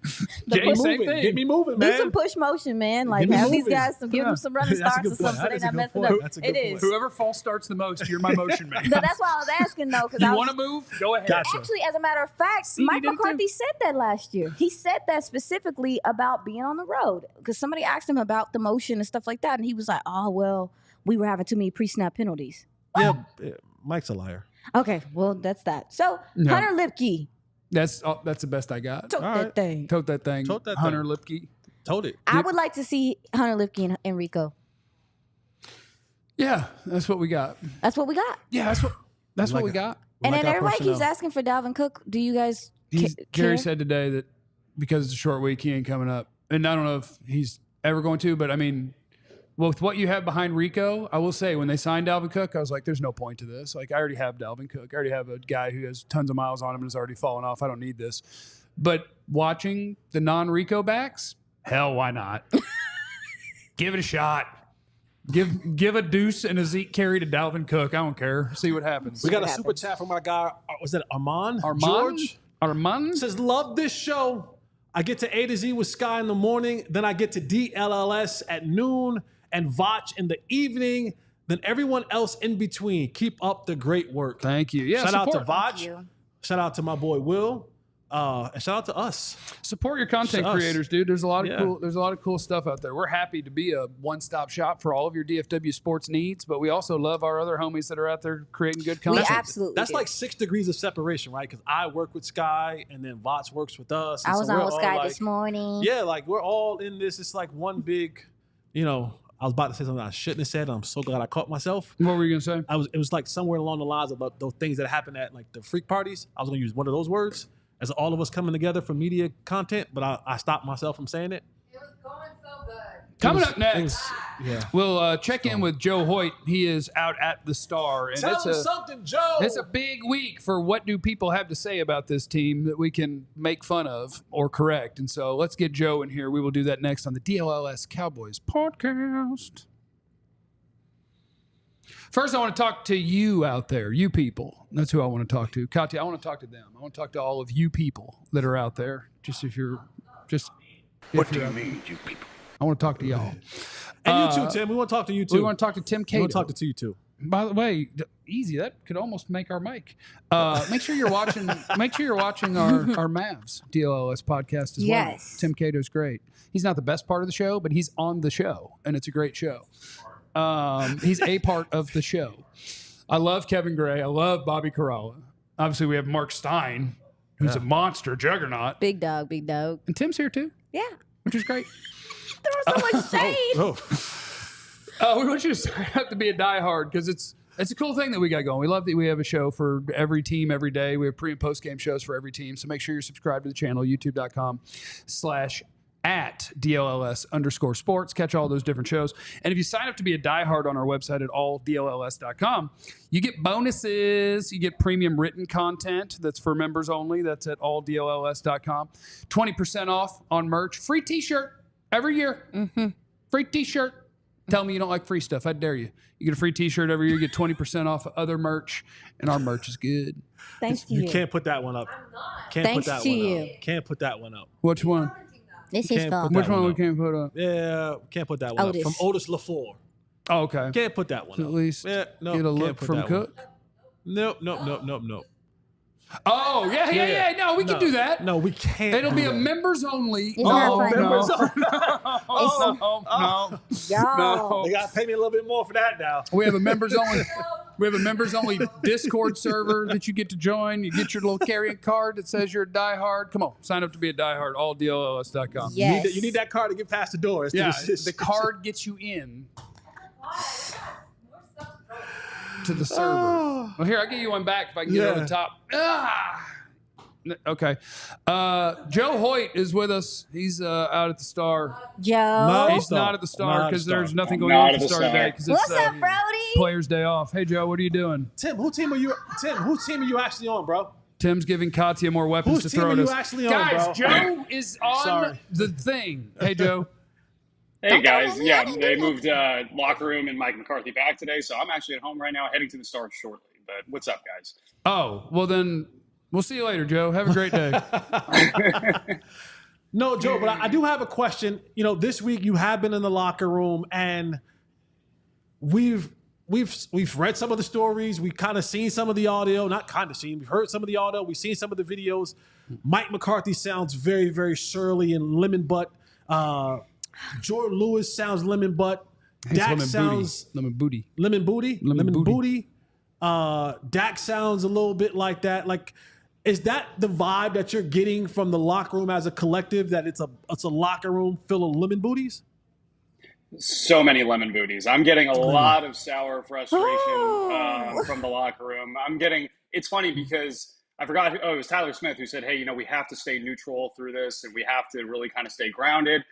[SPEAKER 1] The
[SPEAKER 2] Jay,
[SPEAKER 1] push-
[SPEAKER 2] same
[SPEAKER 3] moving.
[SPEAKER 2] thing.
[SPEAKER 3] Get me moving,
[SPEAKER 1] Do
[SPEAKER 3] man.
[SPEAKER 1] some push motion, man. Like
[SPEAKER 3] me
[SPEAKER 1] have these
[SPEAKER 3] moving.
[SPEAKER 1] guys give them some running
[SPEAKER 3] That's a
[SPEAKER 1] starts
[SPEAKER 3] good
[SPEAKER 1] or something.
[SPEAKER 3] point.
[SPEAKER 1] So
[SPEAKER 3] That
[SPEAKER 1] they're
[SPEAKER 3] is a
[SPEAKER 1] not
[SPEAKER 3] good
[SPEAKER 1] messing
[SPEAKER 3] point.
[SPEAKER 1] up.
[SPEAKER 3] That's a
[SPEAKER 1] It
[SPEAKER 3] good point.
[SPEAKER 1] is.
[SPEAKER 2] Whoever false starts the most, you're my motion man.
[SPEAKER 1] So that's why I was asking though, because
[SPEAKER 2] You want to move? Go ahead.
[SPEAKER 3] Gotcha.
[SPEAKER 1] actually, as a matter of fact,
[SPEAKER 2] See,
[SPEAKER 1] Mike
[SPEAKER 2] you did it
[SPEAKER 1] McCarthy said that last year. He said that specifically about being on the road because somebody asked him about the motion and stuff like that, and he was like, "Oh well, we were having too many pre-snap penalties."
[SPEAKER 3] Yeah, Mike's a liar.
[SPEAKER 1] Okay, well that's that. So
[SPEAKER 2] No.
[SPEAKER 1] Hunter Lipke,
[SPEAKER 2] That's the best I got.
[SPEAKER 1] took
[SPEAKER 3] All
[SPEAKER 1] that
[SPEAKER 3] right.
[SPEAKER 1] thing.
[SPEAKER 2] Tote that thing.
[SPEAKER 3] Tote that
[SPEAKER 2] Hunter
[SPEAKER 3] thing.
[SPEAKER 2] Lipke.
[SPEAKER 3] Told it.
[SPEAKER 1] I would like to see Hunter Lipke and Enrico.
[SPEAKER 2] Yeah, that's what we got.
[SPEAKER 1] That's what we got.
[SPEAKER 2] Yeah, that's what we got.
[SPEAKER 1] And
[SPEAKER 3] Like
[SPEAKER 1] then
[SPEAKER 3] our
[SPEAKER 1] everybody keeps
[SPEAKER 3] personnel.
[SPEAKER 1] asking for Dalvin Cook. Do you guys
[SPEAKER 2] Jerry
[SPEAKER 1] care?
[SPEAKER 2] said today that because it's a short week, he ain't coming up. And I don't know if he's ever going to, but I mean, with what you have behind Rico, I will say when they signed Dalvin Cook, I was like, there's no point to this. Like, I already have Dalvin Cook. I already have a guy who has tons of miles on him and has already fallen off. I don't need this. But watching the non-Rico backs, hell, why not? Give it a shot. Give a Deuce and a Zeke carry to Dalvin Cook. I don't care. See what happens.
[SPEAKER 3] We got a
[SPEAKER 1] what
[SPEAKER 3] super
[SPEAKER 1] happens.
[SPEAKER 3] chat from our guy. Was that Armand?
[SPEAKER 2] Armand?
[SPEAKER 3] George
[SPEAKER 2] Armand?
[SPEAKER 3] says, "Love this show. I get to A to Z with Sky in the morning, then I get to DLLS at noon and Vach in the evening, then everyone else in between. Keep up the great work."
[SPEAKER 2] Thank you. Yeah,
[SPEAKER 3] Shout out to
[SPEAKER 2] support.
[SPEAKER 3] Vach.
[SPEAKER 1] you.
[SPEAKER 3] Shout out to my boy Will. And shout out to us.
[SPEAKER 2] Support your content
[SPEAKER 3] Us.
[SPEAKER 2] creators, dude. There's a lot of
[SPEAKER 3] Yeah.
[SPEAKER 2] cool. There's a lot of cool stuff out there. We're happy to be a one-stop shop for all of your DFW sports needs, but we also love our other homies that are out there creating good
[SPEAKER 1] We
[SPEAKER 2] content.
[SPEAKER 1] absolutely.
[SPEAKER 3] That's
[SPEAKER 1] do.
[SPEAKER 3] like 6 degrees of separation, right? Because I work with Sky, and then Vach works with us. and
[SPEAKER 1] I was
[SPEAKER 3] so
[SPEAKER 1] on
[SPEAKER 3] we're
[SPEAKER 1] with
[SPEAKER 3] all
[SPEAKER 1] Sky
[SPEAKER 3] like-
[SPEAKER 1] this morning.
[SPEAKER 3] Yeah, like we're all in this. It's like one big, I was about to say something I shouldn't have said. I'm so glad I caught myself.
[SPEAKER 2] What were you gonna say?
[SPEAKER 3] It was like somewhere along the lines about those things that happen at like the freak parties. I was gonna use one of those words as all of us coming together for media content, but I stopped myself from saying it.
[SPEAKER 5] It was going so good.
[SPEAKER 2] Coming
[SPEAKER 3] It
[SPEAKER 2] up
[SPEAKER 3] was-
[SPEAKER 2] next,
[SPEAKER 3] Yeah.
[SPEAKER 2] we'll check in with Joe Hoyt. He is out at the Star, and
[SPEAKER 3] Tell him something, Joe.
[SPEAKER 2] it's a big week for what do people have to say about this team that we can make fun of or correct. And so let's get Joe in here. We will do that next on the DLLS Cowboys podcast. First, I want to talk to you out there, you people. That's who I want to talk to. Katya, I want to talk to them. I want to talk to all of you people that are out there. Just if you're just.
[SPEAKER 6] What do you mean, you people?
[SPEAKER 2] I want to talk to y'all.
[SPEAKER 3] And you too, Tim. We want to talk to you too.
[SPEAKER 2] We want to talk to Tim
[SPEAKER 3] We
[SPEAKER 2] Cato.
[SPEAKER 3] want to talk to you too.
[SPEAKER 2] By the way, easy. That could almost make our mic. Make sure you're watching. Make sure you're watching our Mavs DLLS podcast as well.
[SPEAKER 1] Yes.
[SPEAKER 2] Tim Cato's great. He's not the best part of the show, but he's on the show, and it's a great show. He's a part of the show. I love Kevin Gray. I love Bobby Caralla. Obviously, we have Mark Stein, who's a monster juggernaut,
[SPEAKER 1] Big dog, big dog.
[SPEAKER 2] and Tim's here too,
[SPEAKER 1] Yeah.
[SPEAKER 2] which is great.
[SPEAKER 1] Throw so much shade.
[SPEAKER 3] Oh,
[SPEAKER 2] We want you to sign up to be a diehard because it's a cool thing that we got going. We love that we have a show for every team every day. We have pre and post game shows for every team. So make sure you're subscribed to the channel, youtube.com/@DLLS_sports. Catch all those different shows. And if you sign up to be a diehard on our website at alldlls.com, you get bonuses. You get premium written content that's for members only. That's at alldlls.com. 20% off on merch. Free t-shirt every year. Free t-shirt. Tell me you don't like free stuff. I dare you. You get a free t-shirt every year. You get 20% off other merch, and our merch is good.
[SPEAKER 1] Thanks to
[SPEAKER 3] you
[SPEAKER 1] you.
[SPEAKER 3] can't put that one up. Can't
[SPEAKER 1] Thanks
[SPEAKER 3] put that
[SPEAKER 1] to
[SPEAKER 3] one
[SPEAKER 1] you.
[SPEAKER 3] up. Can't put that one up.
[SPEAKER 2] Which one?
[SPEAKER 1] This
[SPEAKER 3] You
[SPEAKER 1] is
[SPEAKER 3] can't
[SPEAKER 1] fault.
[SPEAKER 3] put
[SPEAKER 2] Which
[SPEAKER 3] that
[SPEAKER 2] one we
[SPEAKER 3] up.
[SPEAKER 2] can't put up?
[SPEAKER 3] Yeah, can't put that one
[SPEAKER 1] Otis.
[SPEAKER 3] up. From Otis LaFleur.
[SPEAKER 2] Oh, okay.
[SPEAKER 3] Can't put that one
[SPEAKER 2] At
[SPEAKER 3] up.
[SPEAKER 2] least
[SPEAKER 3] Yeah, no,
[SPEAKER 2] get a
[SPEAKER 3] can't
[SPEAKER 2] look
[SPEAKER 3] put
[SPEAKER 2] from
[SPEAKER 3] that one.
[SPEAKER 2] Cook.
[SPEAKER 3] Nope.
[SPEAKER 2] Oh, yeah. No, we can do that.
[SPEAKER 3] No, we can't.
[SPEAKER 2] It'll
[SPEAKER 3] do
[SPEAKER 2] be a
[SPEAKER 3] that.
[SPEAKER 2] members only.
[SPEAKER 1] It's not funny.
[SPEAKER 3] members only.
[SPEAKER 2] No.
[SPEAKER 1] Y'all.
[SPEAKER 3] They gotta pay me a little bit more for that now.
[SPEAKER 2] We have a members only. We have a members only Discord server that you get to join. You get your little carrying card that says you're a diehard. Come on, sign up to be a diehard. Alldlls.com.
[SPEAKER 1] Yes.
[SPEAKER 3] You need that card to get past the door. It's
[SPEAKER 2] Yeah,
[SPEAKER 3] it's-
[SPEAKER 2] the card gets you in to the server. Well, here, I'll get you one back if I can get it over
[SPEAKER 3] Yeah.
[SPEAKER 2] the top. Okay. Joe Hoyt is with us. He's out at the Star.
[SPEAKER 1] Joe.
[SPEAKER 2] He's
[SPEAKER 3] Star.
[SPEAKER 2] not at the Star
[SPEAKER 3] Not at the
[SPEAKER 2] because
[SPEAKER 3] Star.
[SPEAKER 2] there's nothing
[SPEAKER 4] I'm
[SPEAKER 2] going
[SPEAKER 4] not
[SPEAKER 2] on at
[SPEAKER 4] at
[SPEAKER 2] the
[SPEAKER 4] the
[SPEAKER 2] Star
[SPEAKER 4] Star.
[SPEAKER 2] today because it's
[SPEAKER 1] What's up, Brody?
[SPEAKER 2] Players' Day off. Hey, Joe, what are you doing?
[SPEAKER 3] Tim, whose team are you actually on, bro?
[SPEAKER 2] Tim's giving Katya more weapons
[SPEAKER 3] Whose
[SPEAKER 2] to
[SPEAKER 3] team
[SPEAKER 2] throw
[SPEAKER 3] are
[SPEAKER 2] at
[SPEAKER 3] you
[SPEAKER 2] us.
[SPEAKER 3] actually on,
[SPEAKER 2] Guys,
[SPEAKER 3] bro?
[SPEAKER 2] Joe is on
[SPEAKER 3] Sorry.
[SPEAKER 2] the thing. Hey, Joe.
[SPEAKER 4] Hey guys, yeah, they moved locker room and Mike McCarthy back today, so I'm actually at home right now, heading to the Stars shortly. But what's up, guys?
[SPEAKER 2] Oh, well then, We'll see you later, Joe. Have a great day.
[SPEAKER 3] No, Joe, but I do have a question. You know, this week you have been in the locker room, and we've read some of the stories. We've kind of seen some of the audio. Not kind of seen. We've heard some of the audio. We've seen some of the videos. Mike McCarthy sounds very, very surly and lemon butt. Jordan Lewis sounds lemon butt. Dak sounds
[SPEAKER 2] lemon booty.
[SPEAKER 3] Lemon booty. Lemon booty. Dak sounds a little bit like that. Like, is that the vibe that you're getting from the locker room as a collective? That it's a locker room full of lemon booties?
[SPEAKER 4] So many lemon booties. I'm getting a lot of sour frustration from the locker room. It's funny because I forgot, it was Tyler Smith who said, hey, you know, we have to stay neutral through this and we have to really kind of stay grounded.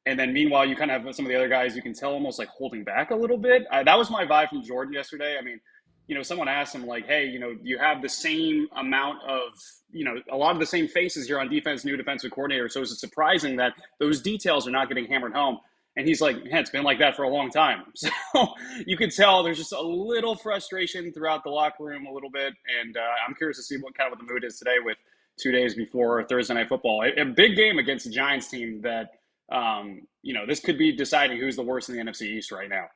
[SPEAKER 4] And then meanwhile, you kind of have some of the other guys, you can tell almost like holding back a little bit. That was my vibe from Jordan yesterday. I mean, you know, someone asked him like, hey, you know, you have the same amount of, you know, a lot of the same faces here on defense, new defensive coordinator. So is it surprising that those details are not getting hammered home? And he's like, yeah, it's been like that for a long time. So you could tell there's just a little frustration throughout the locker room a little bit. And I'm curious to see what kind of the mood is today with 2 days before Thursday Night Football. A big game against the Giants team that, you know, this could be deciding who's the worst in the NFC East right now.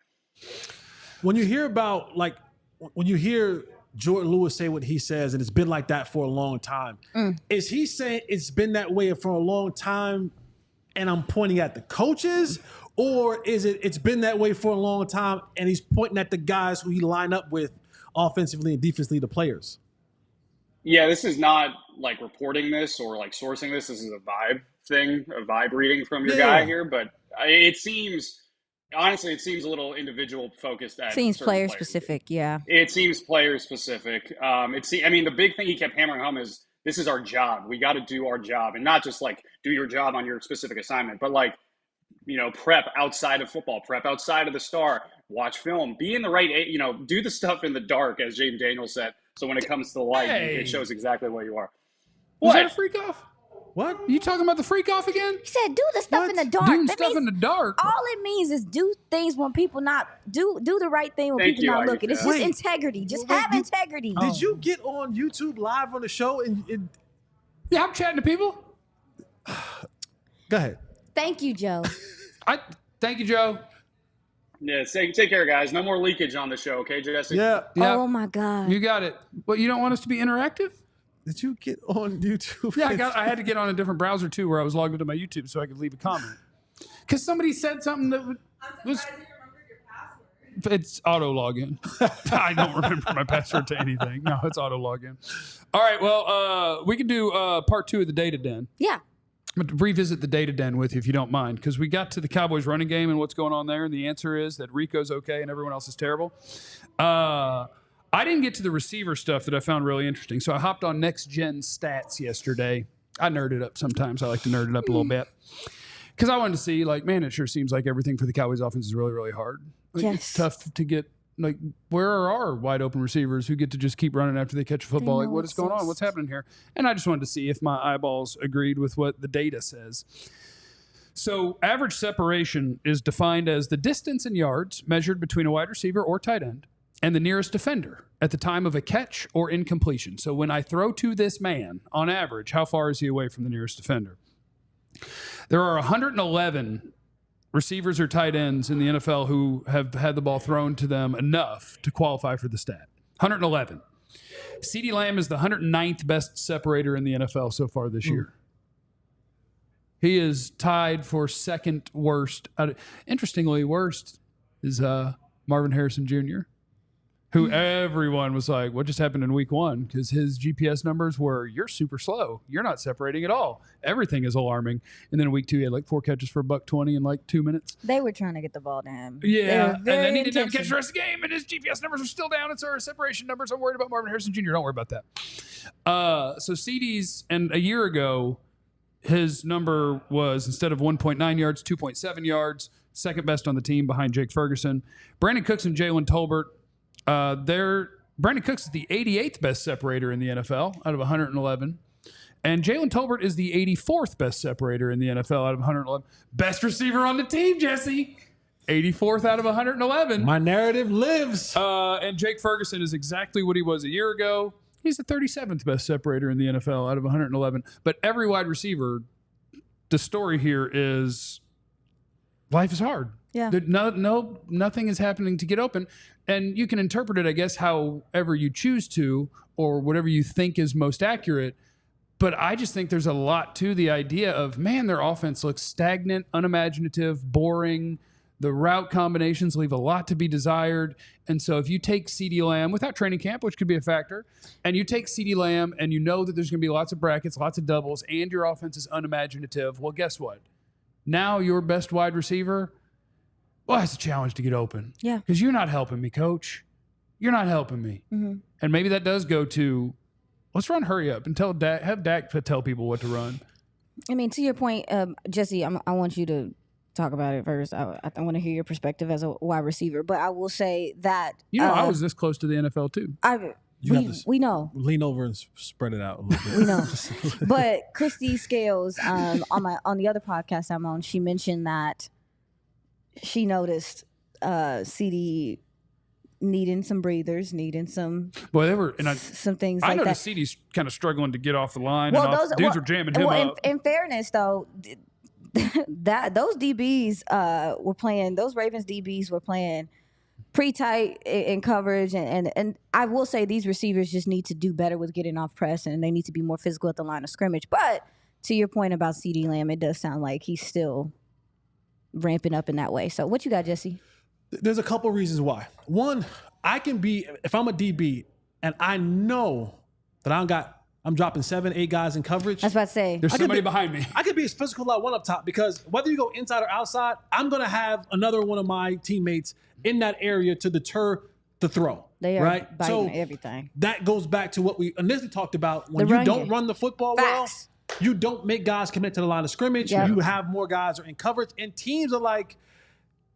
[SPEAKER 3] When you hear about, like, when you hear Jordan Lewis say what he says, and it's been like that for a long time, is he saying it's been that way for a long time and I'm pointing at the coaches? Or is it's been that way for a long time and he's pointing at the guys who he lined up with offensively and defensively, the players?
[SPEAKER 4] Yeah, this is not like reporting this or like sourcing this. This is a vibe thing, a vibe reading from your guy here. But it seems, honestly, it seems a little individual focused.
[SPEAKER 1] Seems player specific, yeah.
[SPEAKER 4] It seems player specific. I mean, the big thing he kept hammering home is this is our job. We got to do our job, and not just like do your job on your specific assignment, but like, you know, prep outside of football, prep outside of the star, watch film, be in the right, you know, do the stuff in the dark, as Jaden Daniels said. So when it comes to the light, it shows exactly what you are.
[SPEAKER 2] Was that a freak off?
[SPEAKER 3] What?
[SPEAKER 2] Are you talking about the freak off again?
[SPEAKER 1] He said, "Do the stuff in the dark."
[SPEAKER 2] Doing stuff in the dark.
[SPEAKER 1] All it means is do things when people not do the right thing when people not looking. It's just integrity. Just have integrity.
[SPEAKER 3] Did you get on YouTube live on the show? And
[SPEAKER 2] yeah, I'm chatting to people.
[SPEAKER 3] Go ahead.
[SPEAKER 1] Thank you, Joe.
[SPEAKER 2] Thank you, Joe.
[SPEAKER 4] Yeah, take care, guys. No more leakage on the show, okay, Jesse?
[SPEAKER 3] Yeah.
[SPEAKER 1] Oh my God.
[SPEAKER 2] You got it. Well, you don't want us to be interactive?
[SPEAKER 3] Did you get on YouTube?
[SPEAKER 2] Yeah, I had to get on a different browser too, where I was logged into my YouTube so I could leave a comment. Because somebody said something that was.
[SPEAKER 5] I'm surprised you remembered your password.
[SPEAKER 2] It's auto login. I don't remember my password to anything. No, it's auto login. All right. Well, we can do part 2 of the Data Den.
[SPEAKER 1] Yeah.
[SPEAKER 2] I'm going to revisit the Data Den with you if you don't mind, because we got to the Cowboys running game and what's going on there, and the answer is that Rico's okay and everyone else is terrible. I didn't get to the receiver stuff that I found really interesting, so I hopped on Next Gen Stats yesterday. I nerd it up sometimes. I like to nerd it up a little bit. Because I wanted to see, like, man, it sure seems like everything for the Cowboys offense is really, really hard. Like,
[SPEAKER 1] yes.
[SPEAKER 2] It's tough to get, like, where are our wide open receivers who get to just keep running after they catch a football? Like, what is going on? What's happening here? And I just wanted to see if my eyeballs agreed with what the data says. So average separation is defined as the distance in yards measured between a wide receiver or tight end and the nearest defender at the time of a catch or incompletion. So when I throw to this man, on average, how far is he away from the nearest defender? There are 111 receivers or tight ends in the NFL who have had the ball thrown to them enough to qualify for the stat. 111. CeeDee Lamb is the 109th best separator in the NFL so far this year. He is tied for second worst. Interestingly, worst is Marvin Harrison Jr., who everyone was like, what just happened in week 1? Because his GPS numbers were, you're super slow. You're not separating at all. Everything is alarming. And then in week 2, he had like 4 catches for $120 in like 2 minutes.
[SPEAKER 1] They were trying to get the ball to him.
[SPEAKER 2] Yeah. And then he didn't have a catch the rest of the game, and his GPS numbers are still down. And so our separation numbers, I'm worried about Marvin Harrison Jr. Don't worry about that. So CD's, and a year ago, his number was, instead of 1.9 yards, 2.7 yards, second best on the team behind Jake Ferguson. Brandon Cooks and Jalen Tolbert, Brandon Cooks is the 88th best separator in the NFL out of 111. And Jalen Tolbert is the 84th best separator in the NFL out of 111. Best receiver on the team, Jesse. 84th out of 111.
[SPEAKER 3] My narrative lives.
[SPEAKER 2] And Jake Ferguson is exactly what he was a year ago. He's the 37th best separator in the NFL out of 111. But every wide receiver, the story here is life is hard.
[SPEAKER 1] Yeah.
[SPEAKER 2] Nothing is happening to get open. And you can interpret it, I guess, however you choose to, or whatever you think is most accurate. But I just think there's a lot to the idea of, man, their offense looks stagnant, unimaginative, boring. The route combinations leave a lot to be desired. And so if you take CeeDee Lamb without training camp, which could be a factor, and you take CeeDee Lamb and you know that there's going to be lots of brackets, lots of doubles, and your offense is unimaginative, well, guess what? Now your best wide receiver, well, that's a challenge to get open.
[SPEAKER 1] Yeah.
[SPEAKER 2] Because you're not helping me, coach. You're not helping me.
[SPEAKER 1] Mm-hmm.
[SPEAKER 2] And maybe that does go to, let's run hurry up and have Dak tell people what to run.
[SPEAKER 1] I mean, to your point, Jesse, I want you to talk about it first. I want to hear your perspective as a wide receiver. But I will say that
[SPEAKER 2] I was this close to the NFL too.
[SPEAKER 1] We know.
[SPEAKER 3] Lean over and spread it out a little bit.
[SPEAKER 1] We know. But Christy Scales on the other podcast I'm on, she mentioned that she noticed CD needing some breathers, needing some some things like that.
[SPEAKER 2] I noticed CD's kind of struggling to get off the line. Dudes were jamming him up.
[SPEAKER 1] In fairness, though, that those DBs were playing. Those Ravens DBs were playing pretty tight in coverage, and I will say these receivers just need to do better with getting off press, and they need to be more physical at the line of scrimmage. But to your point about CeeDee Lamb, it does sound like he's still ramping up in that way. So what you got, Jesse?
[SPEAKER 3] There's a couple reasons why. One, I can be, if I'm a DB and I know that I'm dropping 7-8 guys in coverage.
[SPEAKER 1] I was about to say.
[SPEAKER 2] There's somebody behind me.
[SPEAKER 3] I could be as physical as one up top, because whether you go inside or outside, I'm going to have another one of my teammates in that area to deter the throw.
[SPEAKER 1] They are
[SPEAKER 3] right?
[SPEAKER 1] biting everything.
[SPEAKER 3] That goes back to what we initially talked about. When you don't run the football well, you don't make guys commit to the line of scrimmage. Yep. You have more guys are in coverage. And teams are like,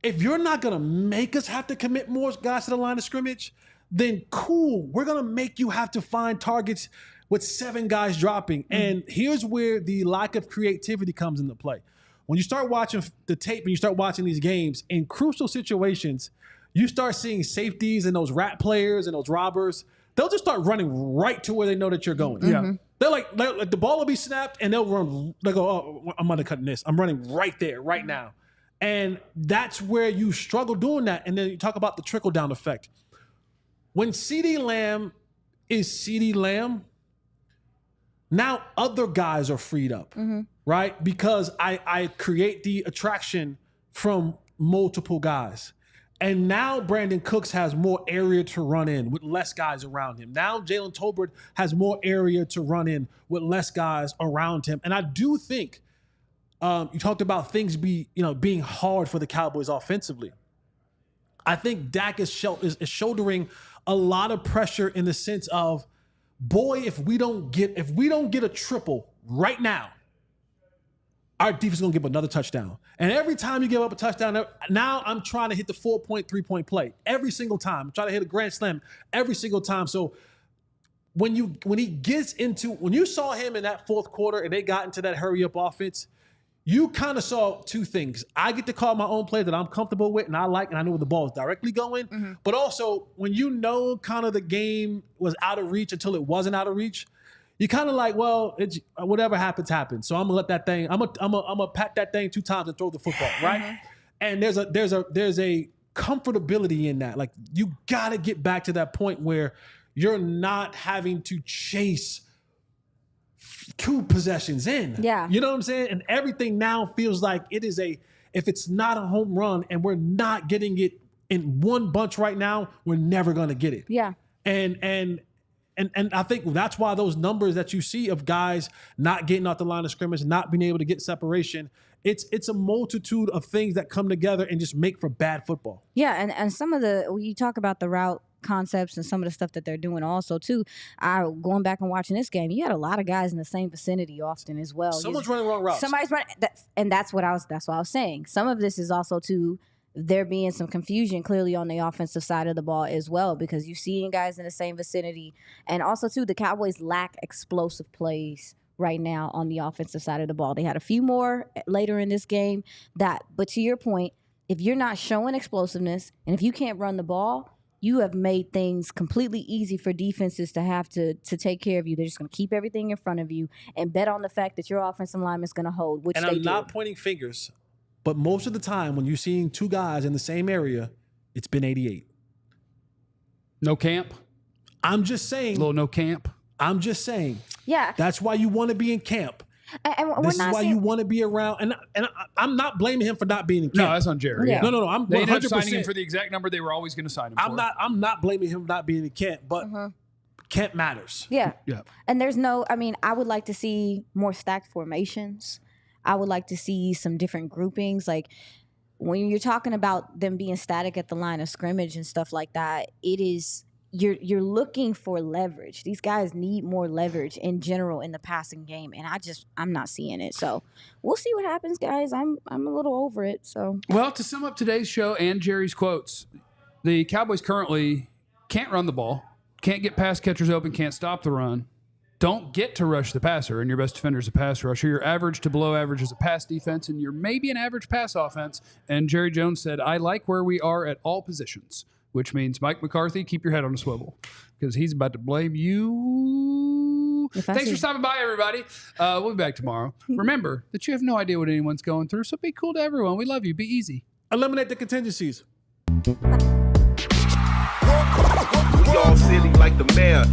[SPEAKER 3] if you're not going to make us have to commit more guys to the line of scrimmage, then cool. We're going to make you have to find targets with 7 guys dropping. Mm-hmm. And here's where the lack of creativity comes into play. When you start watching the tape and you start watching these games, in crucial situations, you start seeing safeties and those rat players and those robbers. They'll just start running right to where they know that you're going.
[SPEAKER 2] Mm-hmm. Yeah.
[SPEAKER 3] They're like the ball will be snapped and they'll run. They go, oh, I'm undercutting this. I'm running right there, right now. And that's where you struggle doing that. And then you talk about the trickle-down effect. When CeeDee Lamb is CeeDee Lamb, now other guys are freed up, right? Because I create the attraction from multiple guys. And now Brandon Cooks has more area to run in with less guys around him. Now Jalen Tolbert has more area to run in with less guys around him. And I do think you talked about things being hard for the Cowboys offensively. I think Dak is shouldering a lot of pressure in the sense of, boy, if we don't get a triple right now, our defense is going to give another touchdown. And every time you give up a touchdown, now I'm trying to hit the 4-point, 3-point play every single time. I'm trying to hit a grand slam every single time. So when you saw him in that fourth quarter and they got into that hurry up offense, you kind of saw two things. I get to call my own play that I'm comfortable with and I like, and I know where the ball is directly going. Mm-hmm. But also, when you know kind of the game was out of reach until it wasn't out of reach, you kind of like, well, whatever happens, happens. So I'm gonna let that thing. I'm gonna pat that thing 2 times and throw the football, right? Mm-hmm. And there's a comfortability in that. Like, you gotta get back to that point where you're not having to chase 2 possessions in.
[SPEAKER 1] Yeah.
[SPEAKER 3] You know what I'm saying? And everything now feels like if it's not a home run and we're not getting it in one bunch right now, we're never going to get it.
[SPEAKER 1] Yeah.
[SPEAKER 3] And I think that's why those numbers that you see of guys not getting off the line of scrimmage, not being able to get separation, it's a multitude of things that come together and just make for bad football.
[SPEAKER 1] Yeah. And some of when you talk about the route concepts and some of the stuff that they're doing also too, going back and watching this game, you had a lot of guys in the same vicinity often as well.
[SPEAKER 3] Someone's running wrong routes.
[SPEAKER 1] Somebody's running, that's what I was saying. Some of this is also too, there being some confusion clearly on the offensive side of the ball as well, because you're seeing guys in the same vicinity. And also too, the Cowboys lack explosive plays right now on the offensive side of the ball. They had a few more later in this game but to your point, if you're not showing explosiveness and if you can't run the ball, you have made things completely easy for defenses to have to take care of you. They're just going to keep everything in front of you and bet on the fact that your offensive line is going to hold, which
[SPEAKER 3] and
[SPEAKER 1] they
[SPEAKER 3] I'm
[SPEAKER 1] do.
[SPEAKER 3] not pointing fingers, but most of the time when you're seeing two guys in the same area, it's been 88.
[SPEAKER 2] No camp?
[SPEAKER 3] I'm just saying.
[SPEAKER 2] A little no camp?
[SPEAKER 3] I'm just saying.
[SPEAKER 1] Yeah.
[SPEAKER 3] That's why you want to be in camp.
[SPEAKER 1] And we're
[SPEAKER 3] This is
[SPEAKER 1] not
[SPEAKER 3] why
[SPEAKER 1] saying,
[SPEAKER 3] you want to be around. And I'm not blaming him for not being in camp.
[SPEAKER 2] No, that's on Jerry.
[SPEAKER 1] Yeah.
[SPEAKER 3] No. I'm
[SPEAKER 2] They ended up
[SPEAKER 3] 100%.
[SPEAKER 2] signing him for the exact number they were always going to sign him for.
[SPEAKER 3] I'm not blaming him for not being in camp, but camp matters.
[SPEAKER 1] yeah.
[SPEAKER 2] Yeah.
[SPEAKER 1] And there's no, I mean, I would like to see more stacked formations. I would like to see some different groupings. Like when you're talking about them being static at the line of scrimmage and stuff like that, it is, you're looking for leverage. These guys need more leverage in general in the passing game, and I'm not seeing it. So we'll see what happens, guys. I'm a little over it. So
[SPEAKER 2] Well, to sum up today's show and Jerry's quotes, the Cowboys currently can't run the ball, can't get pass catchers open, can't stop the run, don't get to rush the passer, and your best defender is a pass rusher. You're average to below average as a pass defense, and you're maybe an average pass offense. And Jerry Jones said, I like where we are at all positions, which means Mike McCarthy, keep your head on a swivel because he's about to blame you. Thanks for stopping by, everybody. We'll be back tomorrow. Remember that you have no idea what anyone's going through, so be cool to everyone. We love you. Be easy.
[SPEAKER 3] Eliminate the contingencies.
[SPEAKER 6] We all silly like the mayor.